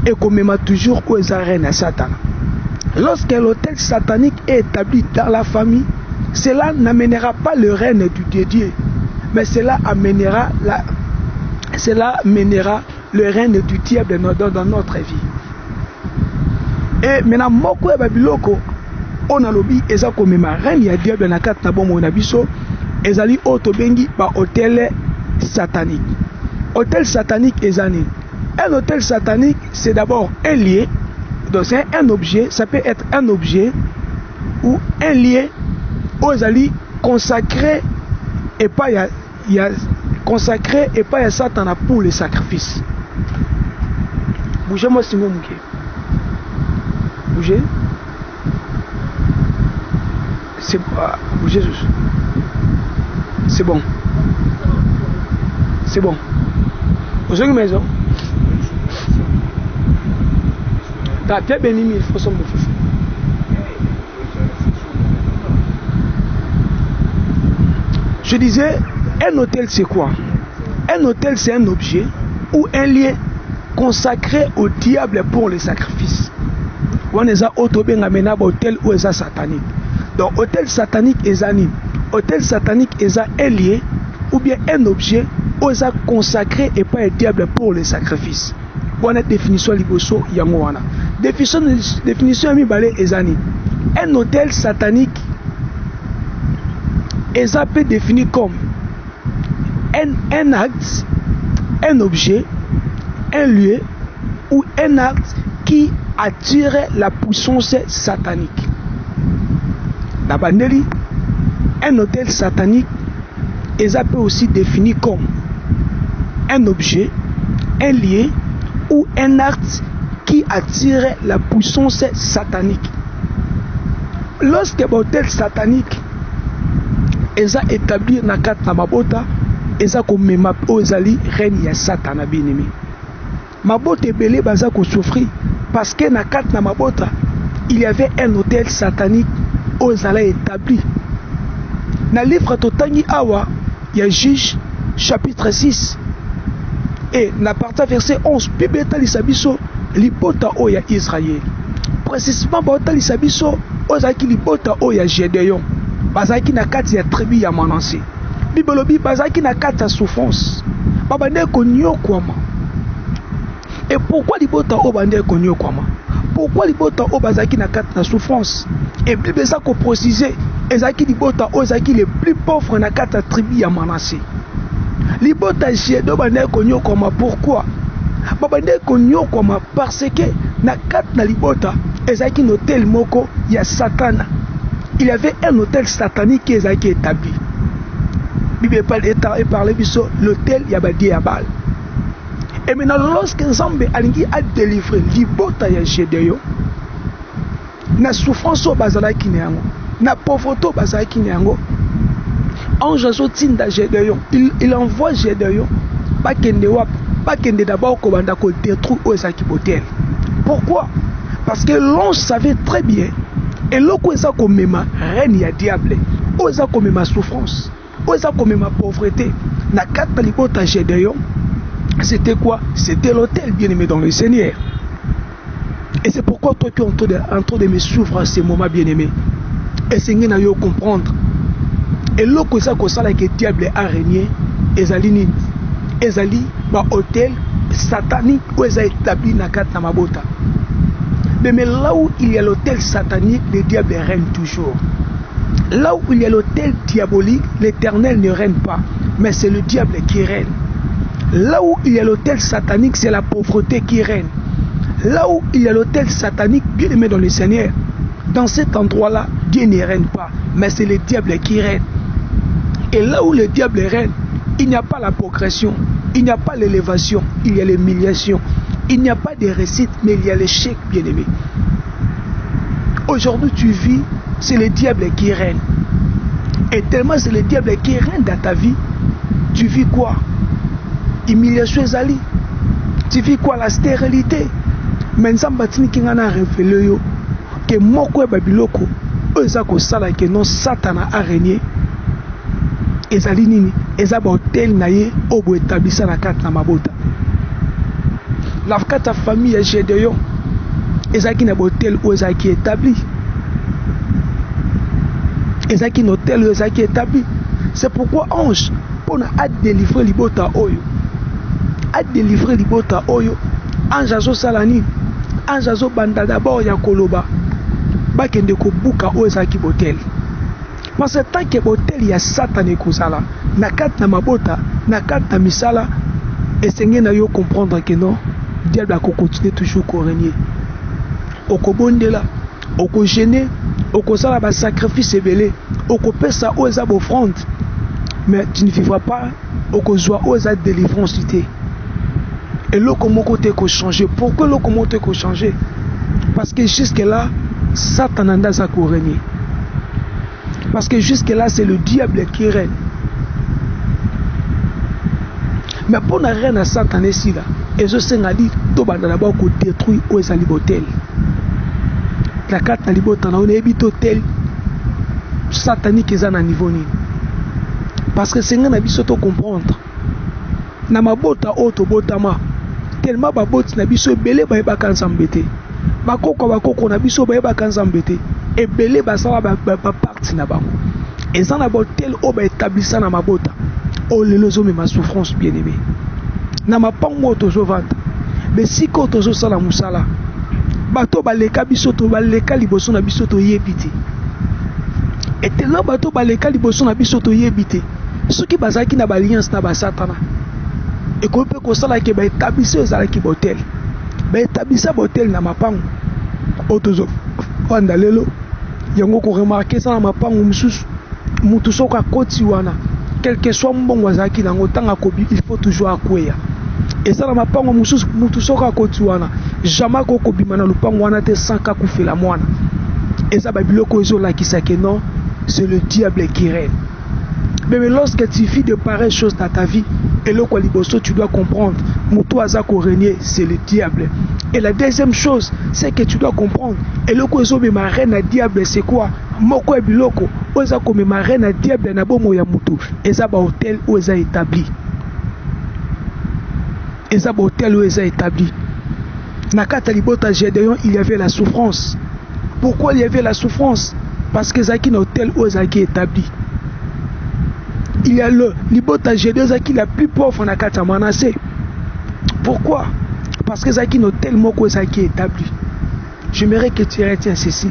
et qu'on met toujours où est reine Satan. Lorsque l'hôtel satanique est établi dans la famille, cela n'amènera pas le règne du Dieu, mais cela mènera le règne du diable dans notre vie. Et maintenant, moko ya babiloko, on a lobby eza komema règne ya diable na kata bomo na biso, ezali otobengi ba hôtel satanique. Hôtel satanique ezani. Un hôtel satanique, c'est d'abord un lieu, donc c'est un objet, ça peut être un objet ou un lieu aux alliés consacré et pas consacré et pas à Satan pour les sacrifices. Bougez-moi si vous mouillez. Bougez. C'est pas. Bougez. C'est bon. C'est bon. Vous avez une maison? T'as bien béni, il faut son fils. Je disais, un hôtel c'est quoi? Un hôtel c'est un objet ou un lieu consacré au diable pour les sacrifices. On est à hôtel ou est satanique. Donc hôtel satanique est un hôtel satanique est un lieu ou bien un objet où est consacré et pas un diable pour les sacrifices. On a définition liboso yangoana. Définition mi balé ezani. Un hôtel satanique est peut défini comme un acte, un objet, un lieu ou un acte qui attire la puissance satanique. D'abandeli, un hôtel satanique est peut aussi défini comme un objet, un lieu ou un acte qui attire la puissance satanique. Lorsque l'hôtel satanique est établi dans la mabota, est comme ozali règne ya Satan bien-aimé. Mabota belé baza ko souffrir parce que na kat na mabota il y avait un hôtel satanique aux allées établi. Dans le livre Totangi Awa, il y a Juge chapitre 6. Et na partie verset 11, Bible talisabiso libota oya Israël. Précisément talisabiso ozaki libota oya Gédéon. Bazaki na kati ya tribu ya Manase. Bible lobi bazaki na kati ya souffrance. Babande konyo kwama. Et pourquoi libota o bande konyo kwama? Pourquoi libota o bazaki na kati na souffrance? Et Bible ça ko préciser ezaki libota o ezaki les plus pauvres na kati ya tribu ya Manase. Libota Gédéon bande konyo kwama pourquoi? Babande konyo kwama parce que na kati na libota ezaki un hôtel moko ya Satana. Il y avait un hôtel satanique qui est établi. Bible parle de l'hôtel Yabadi Yabal. Et maintenant, lorsque Nzambe a délivré libota ya Gédéon, na souffrance au bazalaki neango, na pauvreté au bazalaki neango, ange azotinda Gédéon, il envoie Gédéon, pas kende d'abord kobanda ko détruire au ezaki hôtel. Pourquoi? Parce que l'ange savait très bien, et loko eza komema reine ya diable, o eza komema souffrance, o eza komema pauvreté, na kata libota Gédéon. C'était quoi? C'était l'hôtel bien-aimé dans le Seigneur. Et c'est pourquoi toi tu es en train de me suivre à ces moments bien-aimés. Et Seigneur n'a eu à comprendre. Et là que ça que le diable a régné, ezali ma hôtel satanique où ils ont établi na kat na mabota. Mais là où il y a l'hôtel satanique, le diable règne toujours. Là où il y a l'hôtel diabolique, l'Éternel ne règne pas, mais c'est le diable qui règne. Là où il y a l'hôtel satanique, c'est la pauvreté qui règne. Là où il y a l'hôtel satanique, bien aimé dans le Seigneur, dans cet endroit-là, Dieu ne règne pas, mais c'est le diable qui règne. Et là où le diable règne, il n'y a pas la progression, il n'y a pas l'élévation, il y a l'humiliation. Il n'y a pas de réussite, mais il y a l'échec, bien aimé. Aujourd'hui, tu vis, c'est le diable qui règne. Et tellement c'est le diable qui règne dans ta vie, tu vis quoi? Humiliation ezali. Tu vis quoi? La stérilité. Mais Nzambatini qui ngana révélé yo que moko e babiloko eza ko sala que non Satan a régné. Ezali nini? Eza ba hôtel na ye obo établissa na kati na mabota. La kati famille ya Gédéon ezaki na hôtel où ezaki établi. Ezaki na hôtel où ezaki établi. C'est pourquoi ange pour a délivrer libota oyo. A délivrer libota oyo. Ange azo salani. Ange azo banda d'abord ya koloba. Bakende ko buka o ezaki hôtel. Parce que tant que hôtel ya Satan ekozala na kati na mabota, na kati na misala, et Seigneur na yo comprendre que non, diable a continuer toujours à régner. Oko bondela, oko gêner, oko sala ba sacrifice ebele, oko pesa o eza offrande. Mais tu ne vivras pas oko joie o eza délivranceité. Et l'oko moko te ko changer. Pourquoi l'oko moko te ko changer? Parce que jusque là, Satan anda za ko régner. Parce que jusque là, c'est le diable qui règne. Mais pour ne rien à Satan ici là, et je sais dit, tout le monde d'abord détruit où est l'hôtel. La carte na libota na on est hôtel satanique est à niveau ni. Parce que c'est un abisso to comprendre. Na mabota auto botama tellement ba bot na biso belé ba ba kanzambete. Ba koko na biso ba kanzambete. Et belé ba sala ba parti na bango. Et ça na hôtel o ba établissa na mabota. Oh le lozo me ma souffrance bien aimé. Na ma pango tozo vendre. Mais si ko tozo sala musala. Bato baleka biso to baleka liboso na biso to yebiti. Et tellement bato baleka liboso na biso to yebiti. Ceux qui bazaki na alliance na ba Satana. Et ko pe ko sala ke ba établissé ezala ki hôtel. Ba établissa hôtel na mapango. Otozo vanda lelo. Yango ko remarquer ça na mapango mususu. Mutu soka koti wana. Quel que soit mbongo azaki nango tanga kobi, il faut toujours akweya. Et ça na mapango mususu mutu soka koti wana. Jamais ko bima na lupango wana te sanka kufela mwana. Et ça babiloko ezo la kisake non, c'est le diable qui règne. Mais lorsque tu vis de pareilles choses dans ta vie, et le liboso tu dois comprendre, mutu azako régner, c'est le diable. Et la deuxième chose, c'est que tu dois comprendre. Et le coup, ma reine à diable, c'est quoi? Moko et biloko. Oza comme ma reine à diable, na bomo ya mutu. Eza ba hôtel où eza établi. Eza ba hôtel où eza établi. Nakata libota Gédéon, il y avait la souffrance. Pourquoi il y avait la souffrance? Parce que Zaki n'a hôtel où eza qui établi. Il y a le libota Gédéon Zaki la plus pauvre Nakata Manassé. Pourquoi? Parce que Zaki n'a hôtel moko eza qui établi. J'aimerais que tu retiens ceci.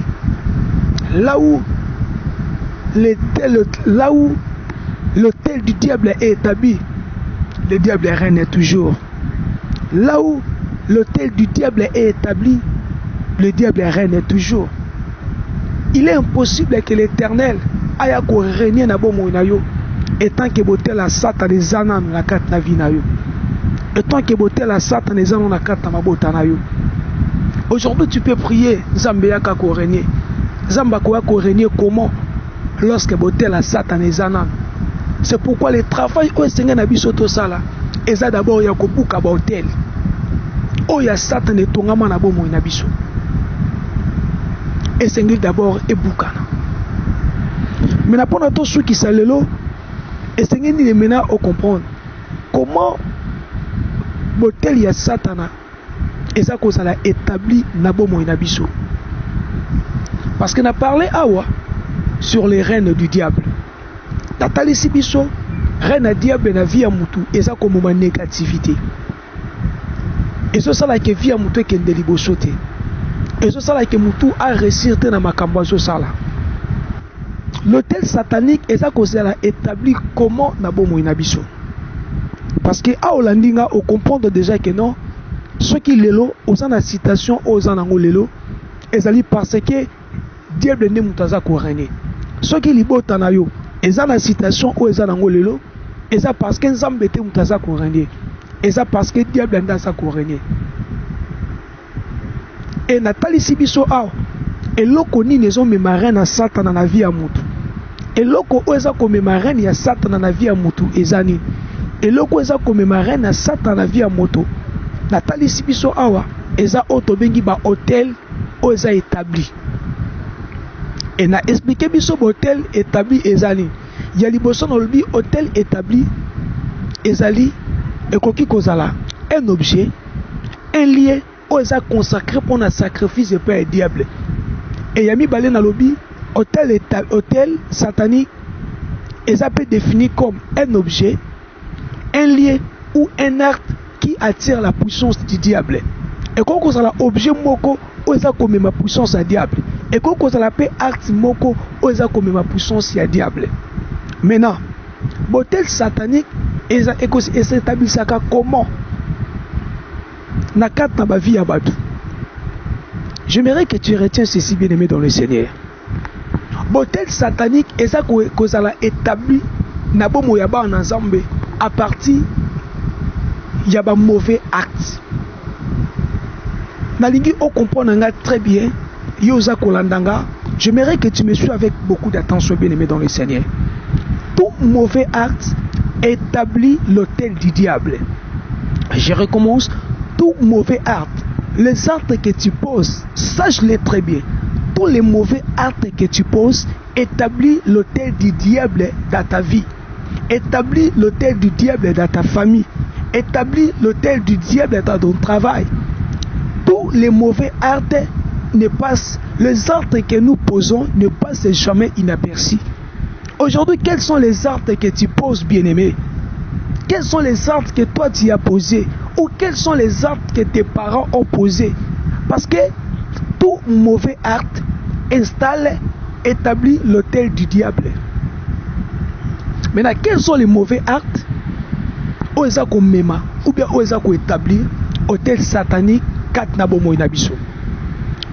Là où l'hôtel du diable est établi, le diable règne toujours. Là où l'hôtel du diable est établi, le diable règne toujours. Il est impossible que l'Éternel aille régner na bomo na yo étant que l'hôtel a Satan les anan na carte na vie na yo. Étant que l'hôtel a Satan les anan na carte na bota na yo. Aujourd'hui tu peux prier Zambia ka ko régner. Zamba ko régner comment? Lorsque l'hôtel a Satan les anan. C'est pourquoi le travail au Seigneur na biso to sala eza d'abord ya ko buka ba hôtel. Oh ya Satan et tongama na bomo na biso. Et Seigneur d'abord et bukana. Mais na pona to sou ki salelo et Seigneur ni mena au comprendre comment l'hôtel ya Satana eza ko sala établi na bomo na biso. Parce que n'a parlé awa sur les reines du diable. Tatali si biso reine à diable na vie à mutu eza ko moma négativité. Et ce sala que vie à mutu ke ndelibo sote. Et ce sala que mutu a réussir na makambo so sala. L'hôtel satanique eza ko sala établi comment na bomo na biso. Parce que a olandinga o comprendre déjà que non ceux qui lelo oza na citation oza nango lelo ezali parce que diable ne mutaza ko régner. Ceux qui libota na yo eza na citation o eza nango lelo eza parce que nzambe te mutaza ko régner. Eza parce que diable ndaza ko régner. Et Nathalie Sibiso a eloko nini ezo memare na Satan na vie ya mutu. Eloko eza ko memare ya Satan na vie ya mutu ezani. Eloko eza ko memare na Satan na vie ya moto. Nathalie Sibiso awa eza auto bengi ba hôtel o eza établi. Et na expliqué biso hôtel établi ezali. Ya liboso na lobi hôtel établi ezali ekoki kozala un objet, un lieu où est consacré pour un sacrifice de père et diable. Et yami balé na lobi hôtel satanique est défini comme un objet, un lieu ou un acte qui attire la puissance du diable. Et quand on a objet moko où est comme ma puissance à diable. Et quand on a acte moko où est comme ma puissance à diable. Maintenant, l'hôtel satanique est s'établit comment? Na carte na ba vie à Badou. J'aimerais que tu retiens ceci, bien aimé dans le Seigneur. L'hôtel satanique est ça qu'on a établi na bomo ya ba na Nzambe à partir ya ba mauvais acte. Na lingi o comprendre très bien yoza kolandanga. J'aimerais que tu me suives avec beaucoup d'attention, bien aimé dans le Seigneur. Tout mauvais acte établit l'hôtel du diable. Je recommence. Tout mauvais acte, les actes que tu poses, sache-les très bien. Tous les mauvais actes que tu poses établit l'hôtel du diable dans ta vie. Établit l'hôtel du diable dans ta famille. Établit l'hôtel du diable dans ton travail. Tous les mauvais actes ne passent, les actes que nous posons ne passent jamais inaperçus. Aujourd'hui, quels sont les actes que tu poses, bien-aimé? Quels sont les actes que toi tu as posés? Ou quels sont les actes que tes parents ont posés? Parce que tout mauvais acte installe, établit l'hôtel du diable. Maintenant, quels sont les mauvais actes? Ou est-ce qu'on mema? Ou bien où est-ce qu'on établit hôtel satanique kat nabomo inabiso?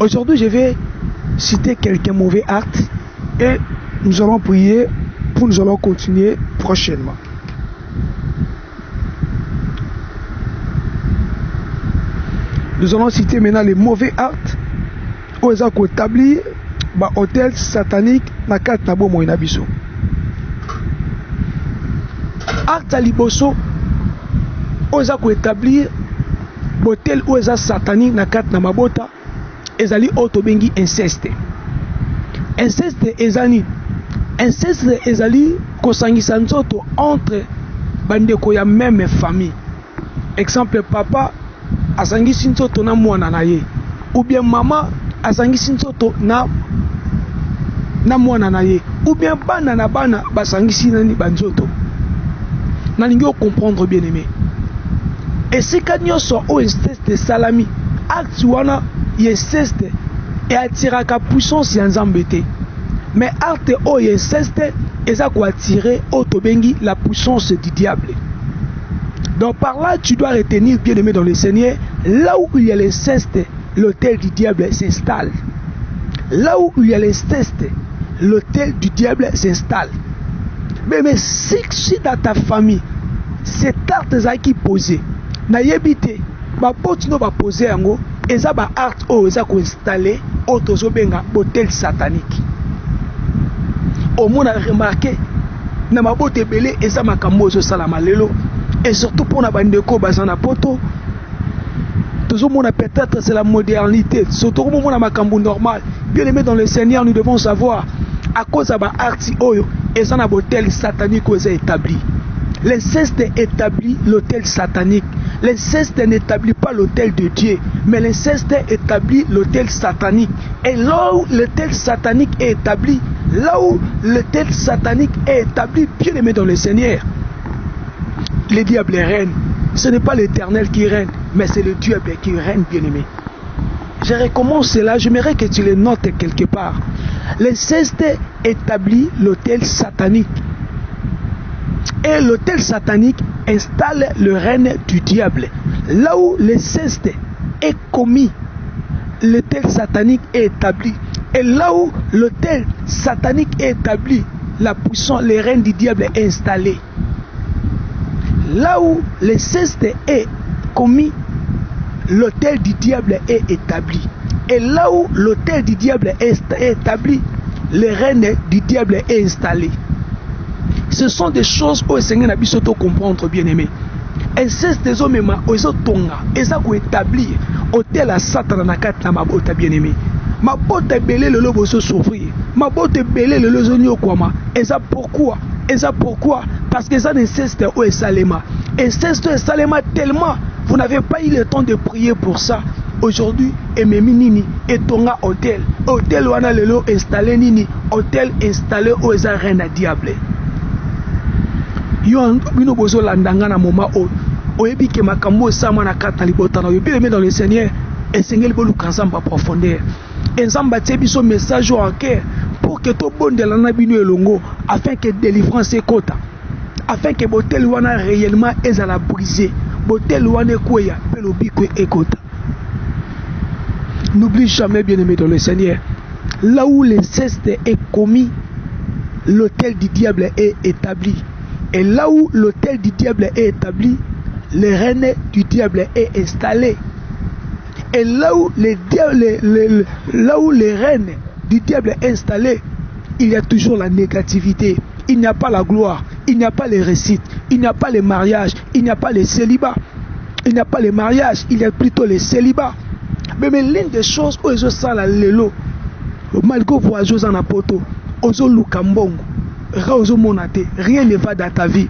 Aujourd'hui, je vais citer quelques mauvais actes et nous allons prier pour nous allons continuer prochainement. Nous allons citer maintenant les mauvais actes où ils ont établi un hôtel satanique na carte na bomo inabiso. Acte à liboso où ils ont établi botel ou eza satanique na kat na mabota ezali otobengi inceste. Inceste ezali kosangisa nzoto entre bandeko ya même famille. Exemple, papa asangisi nzoto na mwana na ye, ou bien mama asangisi nzoto na mwana na ye, ou bien bana na bana basangisi nani banzoto. Nalingi o comprendre bien aimé. Et si kanyoso o inceste salami, acte wana inceste et attiraka puissance ya nzambe te. Mais acte o inceste eza ko attirer otobengi la puissance du diable. Donc par là tu dois retenir bien aimé dans le Seigneur, là où il y a l'inceste, l'autel du diable s'installe. Là où il y a l'inceste, l'autel du diable s'installe. Mais si dans ta famille, cet acte qui posé, na yebite, ba potino ba poser yango, eza ba acte o eza ko installer auto benga hôtel satanique. Au monde a remarqué na mabote belé eza makambo zo salama lelo, et surtout pour na bandeko bazana poto. Toujours mon peut-être c'est la modernité, surtout mon makambo normal. Bien aimé dans le Seigneur, nous devons savoir à cause de ba acte oyo eza na hôtel satanique ko eza établi. L'inceste établit l'autel satanique. L'inceste n'établit pas l'autel de Dieu, mais l'inceste établit l'autel satanique. Et là où l'autel satanique est établi, bien aimé dans le Seigneur, le diable règne. Ce n'est pas l'Éternel qui règne, mais c'est le diable qui règne, bien aimé. Je recommence cela, j'aimerais que tu le notes quelque part. L'inceste établit l'autel satanique. Et l'autel satanique installe le règne du diable. Là où l'inceste est commis, l'autel satanique est établi. Et là où l'autel satanique est établi, la puissance, le règne du diable est installé. Là où l'inceste est commis, l'autel du diable est établi. Et là où l'autel du diable est établi, le règne du diable est installé. Ce sont des choses où le Seigneur n'a pas pu comprendre, bien aimé. Inceste des hommes, ils ont tonga, ils ont établi hôtel à Satan na kat na mabota, bien aimé. Mabota belé le lobo se souffrir. Mabota belé le lozonio kwama. Et ça pourquoi? Parce que ça inceste au Salema. Inceste au Salema tellement vous n'avez pas eu le temps de prier pour ça. Aujourd'hui, Ememi Nini et Tonga hôtel. Hôtel wana lelo installé Nini. Hôtel installé au reine diable. Yo bino bozo landanga na moment o. Oyebi ke makambo sama na kata libota na yo bien aimé dans le Seigneur. Et Seigneur bolu kansamba profondeur. Et Nzamba tiebi son message au cœur pour que tout bon de la bino elongo afin que délivrance ekota. Afin que botel wana réellement ezala brisé. Botel wana koya pelobi ko ekota. N'oublie jamais, bien aimé dans le Seigneur, là où l'inceste est commis, l'autel du diable est établi. Et là où l'autel du diable est établi, le règne du diable est installé. Et là où le règne du diable est installé, il y a toujours la négativité. Il n'y a pas la gloire, il n'y a pas les récites, il n'y a pas les mariages, il n'y a pas les célibats. Il n'y a pas les mariages, il y a plutôt les célibats. Mais l'une des choses où je sens la lelo, malgré voyager en apoto, ozo lukambongo, rien ne va dans ta vie.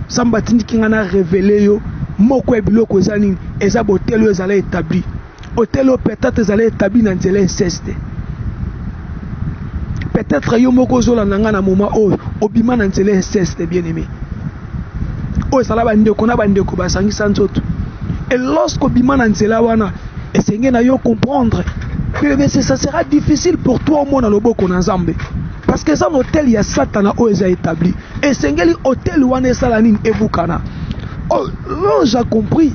Sambatini qui en a révélé yo, moko ebiloko zani, eza botel yo zala établi. Hôtel peut-être zala établi dans l'inceste. Peut-être yo moko zola nanga na moment o obima dans l'inceste, bien aimé. O sala bande ko na bande ko basangi sanzoto. Et lorsque obima dans cela wana, et Seigneur n'a yo comprendre, mais ça sera difficile pour toi au monde dans le boko nzambe. Parce que ça hôtel il y a Satan o eza établi. Et Seigneur hôtel wana salanine evukana. Oh, non, j'ai compris.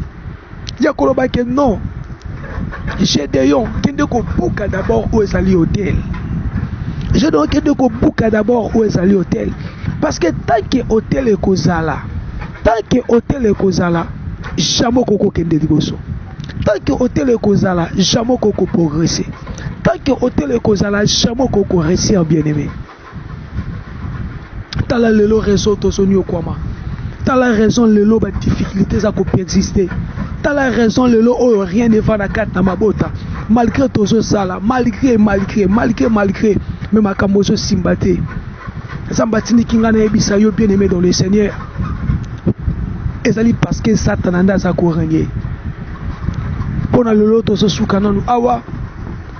Il y a koloba que non. J'ai des yon qui ne ko buka d'abord au ezali hôtel. Je dois que de ko buka d'abord au ezali hôtel. Parce que tant que hôtel est kozala, jamais koko kende liboso. Tant que hôtel est kozala, jamais koko progresser. Tant que hôtel est kozala, jamais koko réussir bien aimé. T'as la lelo raison to sonio kwama. T'as la raison lelo ba difficultés à exister. T'as la raison, le lot, oh, rien ne va na carte na mabota. Malgré tozo sala, malgré, mais ma kamozo simbate. Zambatini kingana ebisa yo bien aimé dans le Seigneur. Ezali parce que Satan anda sa kourengé. Pona le lot tozo soukana nous awa.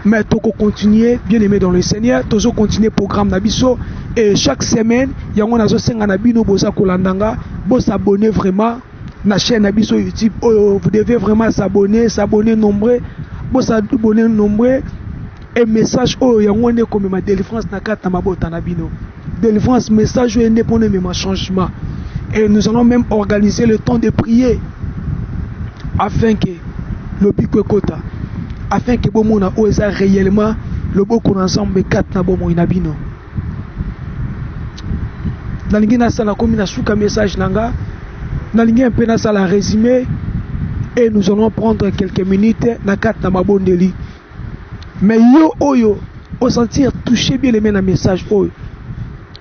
Mais toko continuer bien aimé dans le Seigneur, tozo continuer programme nabiso et chaque semaine, yango nazo senga nabino boza kolandanga, bo s'abonner vraiment. Na chaîne Nabiso YouTube, oh, vous devez vraiment s'abonner nombreux, bon s'abonner nombreux et message oh yango ne comme ma délivrance na kata mabota na bino. Délivrance message où ne pour même changement. Et nous allons même organiser le temps de prier afin que le biko kota afin que bon mona oza réellement le boko ensemble kata na bomo na bino. Dans l'ingéna sala comme na suka message nanga. Nous allons un résumé et nous allons prendre quelques minutes na carte na mabondeli. Mais yo oyo au sentir touché bien les mêmes message oyo.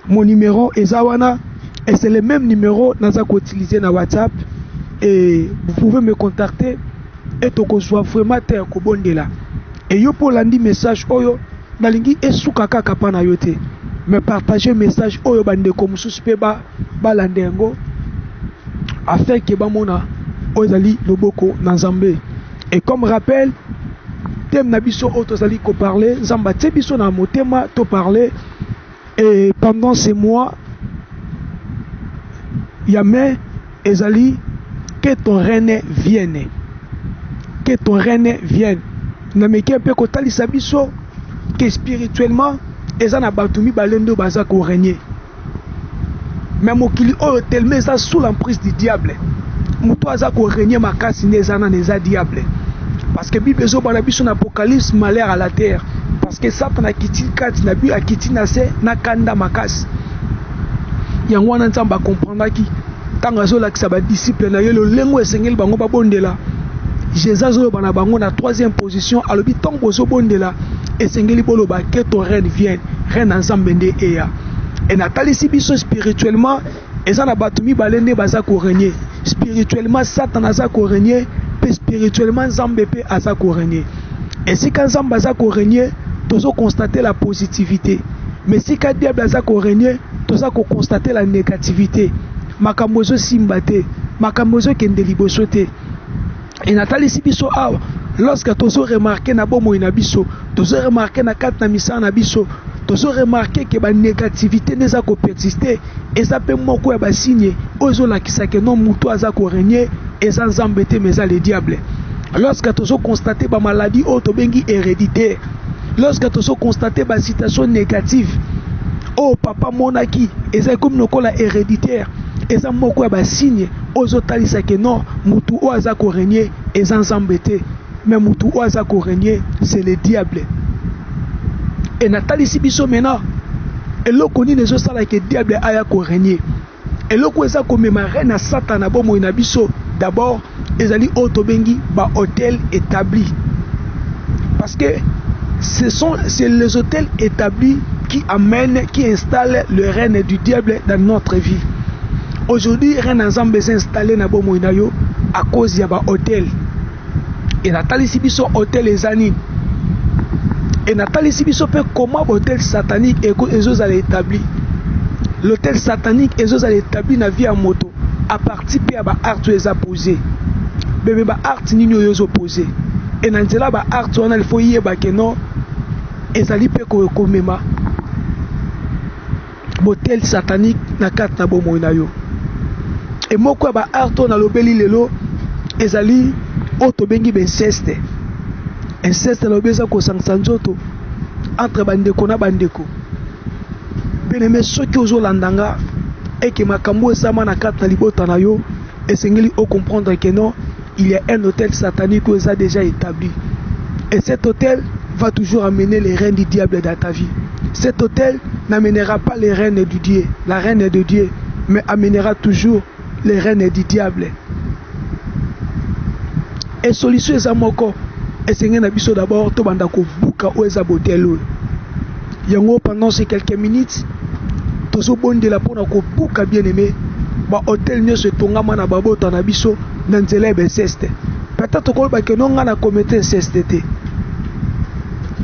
Mon numéro est Zawana et c'est le même numéro naza ko utiliser na WhatsApp et vous pouvez me contacter et to ko soit vraiment terre ko bondela. Et yo pour landi message oyo nalingi esuka kaka pa na yote. Mais partager message oyo bande ko mususu pe ba landengo. Afin que bamona ozali loboko nanzambe. Et comme rappel, thème nabiso otozali ko parler, zamba tebiso na motema to parler et pendant ces mois yame ezali que ton règne vienne. Que ton règne vienne. Na meki un peu ko talisa biso que spirituellement ezana batumi balendo baza ko régner. Mais mokili oyo tellement ça sous l'emprise du diable. Muto aza ko régner makasi nezana neza diable. Parce que Bible zo bana biso na Apocalypse malheur à la terre. Parce que Satan a quitté kati na bi a quitté na se na kanda makasi. Yango wana nzamba comprendre ki tanga zo la kisaba disciple na yelo lengo esengeli bango ba bondela. Jésus zo bana bango na 3e position alobi tango zo bondela esengeli boloba que ton règne vienne, règne ensemble nde eya. Et Nathalie Sibiso spirituellement, et ça n'a pas tout mis balende baza ko régner. Spirituellement, Satan a ko régner, et spirituellement, Zambépé a ko régner. Et si quand Zamba a ko régner, tu dois constater la positivité. Mais si quand diable a ko régner, tu dois constater la négativité. Makambozo simbate, makambozo kendelibosote. Et Nathalie Sibiso a, lorsque tu as remarqué na bomo inabiso, tu as remarqué na kat na misa na biso. Tu as remarqué que la négativité n'est pas persister et ça peut moko ya signe ozo la kisake non muto aza ko régner et sans embêter mais le diable. Lorsque tu as constaté ba maladie auto bengi héréditaire, lorsque tu as constaté ba situation négative, oh papa monaki et ça comme nokola héréditaire et ça moko ya signe ozo talisa que non mutu o aza ko régner et sans embêter mais mutu o aza ko régner c'est le diable. Et Nathalie Sibiso maintenant, et l'eau connaît les autres que le diable a régné. Et l'eau connaît ça comme ma reine à Satan à Bomo Inabiso. D'abord, ils allaient au Tobengi, ba hôtel établi. Parce que c'est les hôtels établis qui amènent, qui installent le règne du diable dans notre vie. Aujourd'hui, reine ensemble s'est installé à Bomo Inayo à cause de ba hôtel. Et Nathalie Sibiso hôtel les années. Et Nathalie Sibiso peut comment l'hôtel satanique et les allait établi. L'hôtel satanique et les allait établi na vie en moto. À partir de ba art tu les a posé. Bébé ba art ni yo posé. Et nanzela ba art on a il faut y ba que non. Et ça li peut ko mema. L'hôtel satanique na carte na bomo na yo. Et moko ba art on a lobeli lelo ezali auto bengi inceste. Inceste lobeza ko sangsanzoto entre bandeko na bandeko. Beneme soki ozo landanga et que makambo sama na kata libota na yo esengeli o comprendre que non, il y a un hôtel satanique qui a déjà établi. Et cet hôtel va toujours amener les reines du diable dans ta vie. Cet hôtel n'amènera pas les reines du Dieu, la reine de Dieu, mais amènera toujours les reines du diable. Et solution est à moko. Et c'est un abisso d'abord, tout bandako buka ou eza botelo. Yango pendant ces quelques minutes, tout ce bon de la pona ko buka bien aimé, ba hôtel ne se tonga mana babo tanabiso nanzela beseste. peut-être que non on a commetté CSTT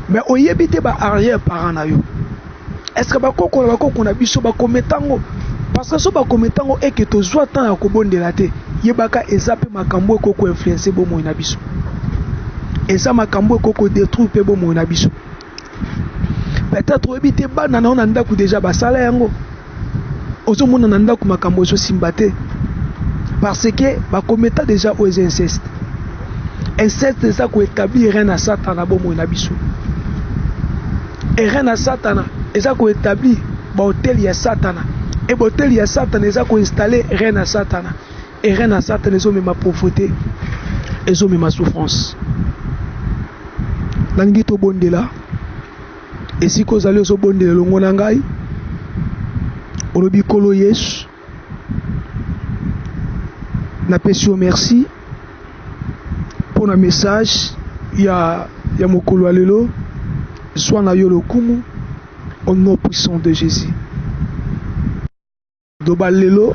mais oyebite ba arrière parent na yo est-ce que bakoko na biso ba commettango parce que so ba commettango et que to zwa temps ya kobondela te yebaka ezape makambo ekoko influencer bomo na biso eza makambo ekoko détruire pe bomo na biso peut-être oyebite bana na ona ndako déjà basala yango ozomona na ndako makambo so simbate parce que ba commettant déjà aux inceste inceste ça ko établir rien à Satan bomo na biso et rien à Satan eza ko établir ba hôtel ya Satan et ba hôtel ya Satan eza ko installer rien à Satan et rien à Satan ezo me ma pauvreté ezo me ma souffrance nangi to bondela et si ko zali zo bondela longo na ngai olobi kolo Yesu na pesio merci pour le message ya mokolo alelo soit na yo lokumu au nom puissant de Jésus dobalelo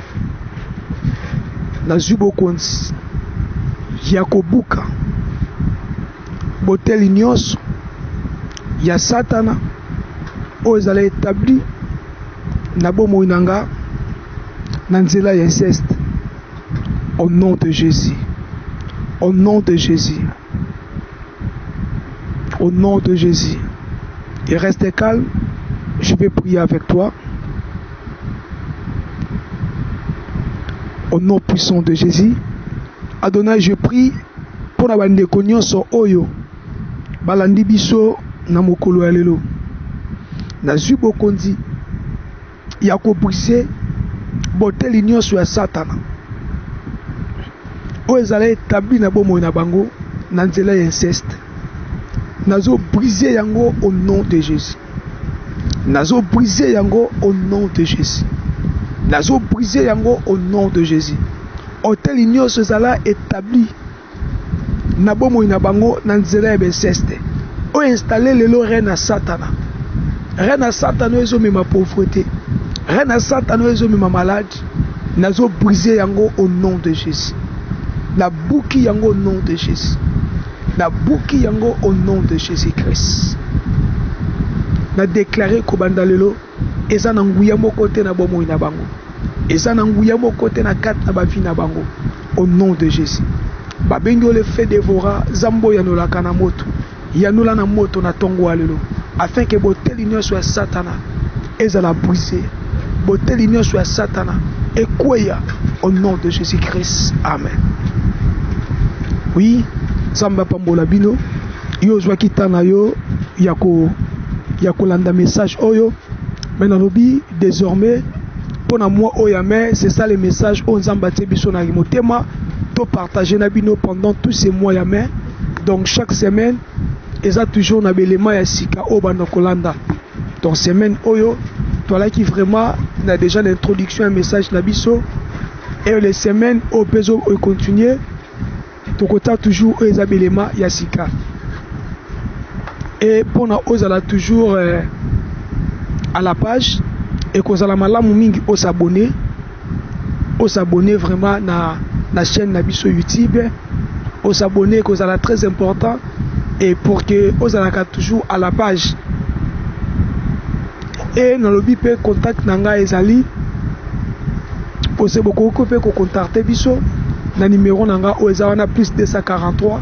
na zubo konzi ya kobuka botel nyonso ya Satana oyo ezala établi na bomoi nanga na nzela ya inceste au nom de Jésus. Au nom de Jésus. Au nom de Jésus. Et reste calme. Je vais prier avec toi. Au nom puissant de Jésus. Adonai, je prie pour la bande nyonso oyo. Balandi biso na mokolo ya lelo. Na zubo kondi. Ya ko brise botel nyonso ya Satana. Oyo ezala établi na bomoi na bango na nzela ya inceste. Nazo briser yango au nom de Jésus. Nazo briser yango au nom de Jésus. Nazo briser yango au nom de Jésus. Hôtel nyonso ezala établi na bomoi na bango na nzela ya inceste. Oyo installer lelo reine à Satana. Reine à Satana ezo mema pauvreté. Reine à Satana ezo mema maladie. Nazo briser yango au nom de Jésus. La bouki yango au nom de Jésus. La bouki yango au nom de Jésus-Christ. Na déclaré kobanda lelo eza na nguya moko te na bomoi na bango. Eza na nguya moko te na kati na bavi na bango au nom de Jésus. Babengo le fait dévora zambo yanolaka na moto. Yanola na moto na tongo lelo afin que botel nyonso ya Satana ezala brisé. Botel nyonso ya Satana ekweya au nom de Jésus-Christ. Amen. Oui, Samba pambola bino yo zwa kitana yo yako landa message oyo maintenant lobi désormais pour moi oyame c'est ça le message on zamba te biso na motema to partager na bino pendant tous ces mois yame donc chaque semaine eza toujours na belema ya sika o banda kolanda donc semaine oyo toi qui vraiment na déjà l'introduction un message na biso et les semaines au peso continuer tokota toujours ezabelema ya sika et pour na ozala toujours à la page et kozala malamu mingi o s'abonner vraiment na chaîne na biso YouTube o s'abonner kozala très important et pour que ozala toujours à la page et na lobi pe contact nanga ezali possible ko pe ko contacter biso na numéro nanga oezawana plus 243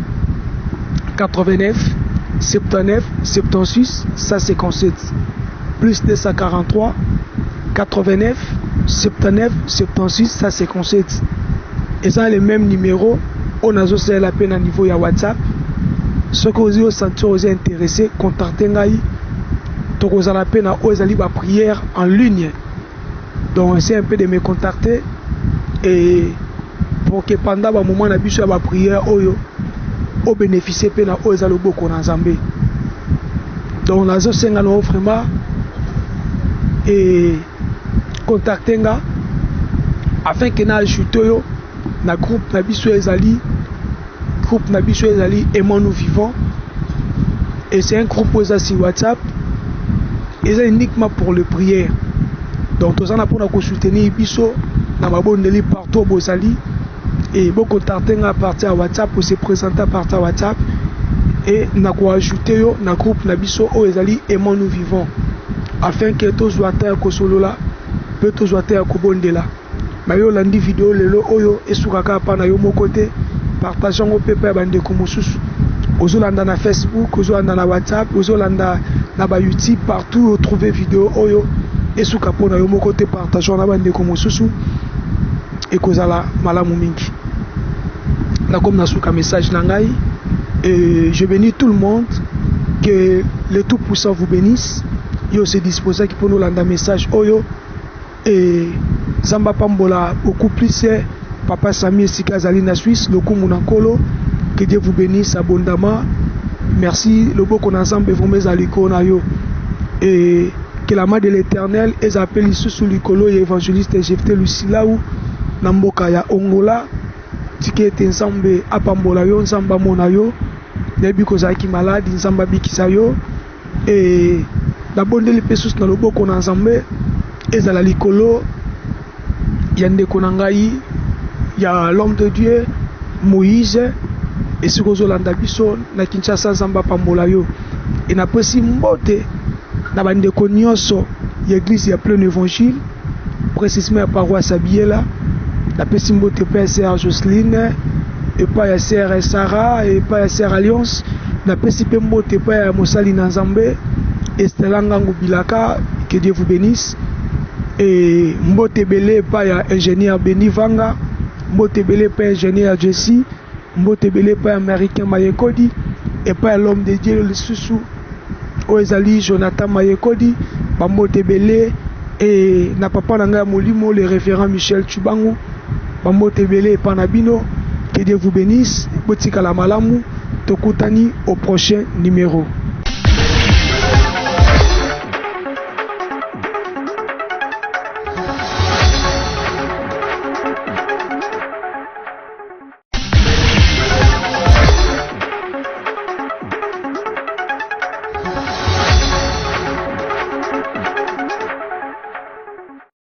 89 79 76 157 plus 243 89 79 76 157 et ça les mêmes numéros on a aussi la peine à niveau ya WhatsApp ceux que vous sentir vous intéressé contactez ngai to vous la peine à ozali ba prière en ligne donc c'est un peu de me contacter et pour que pendant un moment na biso ya prière oyo o bénéficier pe na oyo za loboko na Nzambe donc nazo senga no vraiment et contacter nga afin que na ajouter yo na groupe na biso ezali Aimons nous vivons et c'est un groupe oza sur WhatsApp et c'est uniquement pour le prière donc tous en a pour soutenir biso na mabondeli partout bozali et beaucoup tarder à partir à WhatsApp pour se présenter à partir à WhatsApp et n'a quoi ajouter yo na groupe na biso o ezali aimons nous vivons afin que tous wata ko solo là peut tous wata ko bondela mais yo landi vidéo lelo oyo esukaka pa na yo mo côté partageons au pepe bande ko mususu ozolanda na Facebook ozolanda na WhatsApp ozolanda na ba YouTube partout où trouver vidéo oyo esuka po na yo mo côté partageons na bande ko mususu et kozala malamu mingi na comme na suka message na ngai et je bénis tout le monde que le Tout-Puissant vous bénisse yo se disposer qui pour nous landa message oyo et Zamba Pambola beaucoup plus Papa Sami Sikazali na Suisse le Kumunankolo que Dieu vous bénisse abondamment merci le beau qu'on ensemble vous mes aliko na yo et que la main de l'Éternel est appelée sous l'icolo et évangéliste Jephté Lucilaou Namboka ya Ongola tikete nzambe apambola yo nzamba mona yo nebi kozaki malade nzamba bikisa yo et la bondeli pesus na loboko na nzambe ezala likolo ya ndeko na ngai ya l'homme de Dieu Moïse et sikozolanda biso na Kinshasa nzamba pambola yo et na pesi mbote na bandeko nyonso ya église ya plein évangile précisément ya paroisse Abiela la pesi mbote pa ya sœur Jocelyne et pas ya sœur Sarah et pas ya sœur Alliance na pesi pe mbote pa ya mosali na nzambe Estela Ngangu Bilaka que Dieu vous bénisse et mbote belé pa ya ingénieur Beni Vanga mbote belé pa ingénieur Jesse mbote belé pa américain Mayekodi et pas l'homme de Dieu le Susu Oezali Jonathan Mayekodi mbote belé et na papa nanga molimo le référent Michel Chubangu mbote belé pa nabino que Dieu vous bénisse botika la malamu tokutani au prochain numéro.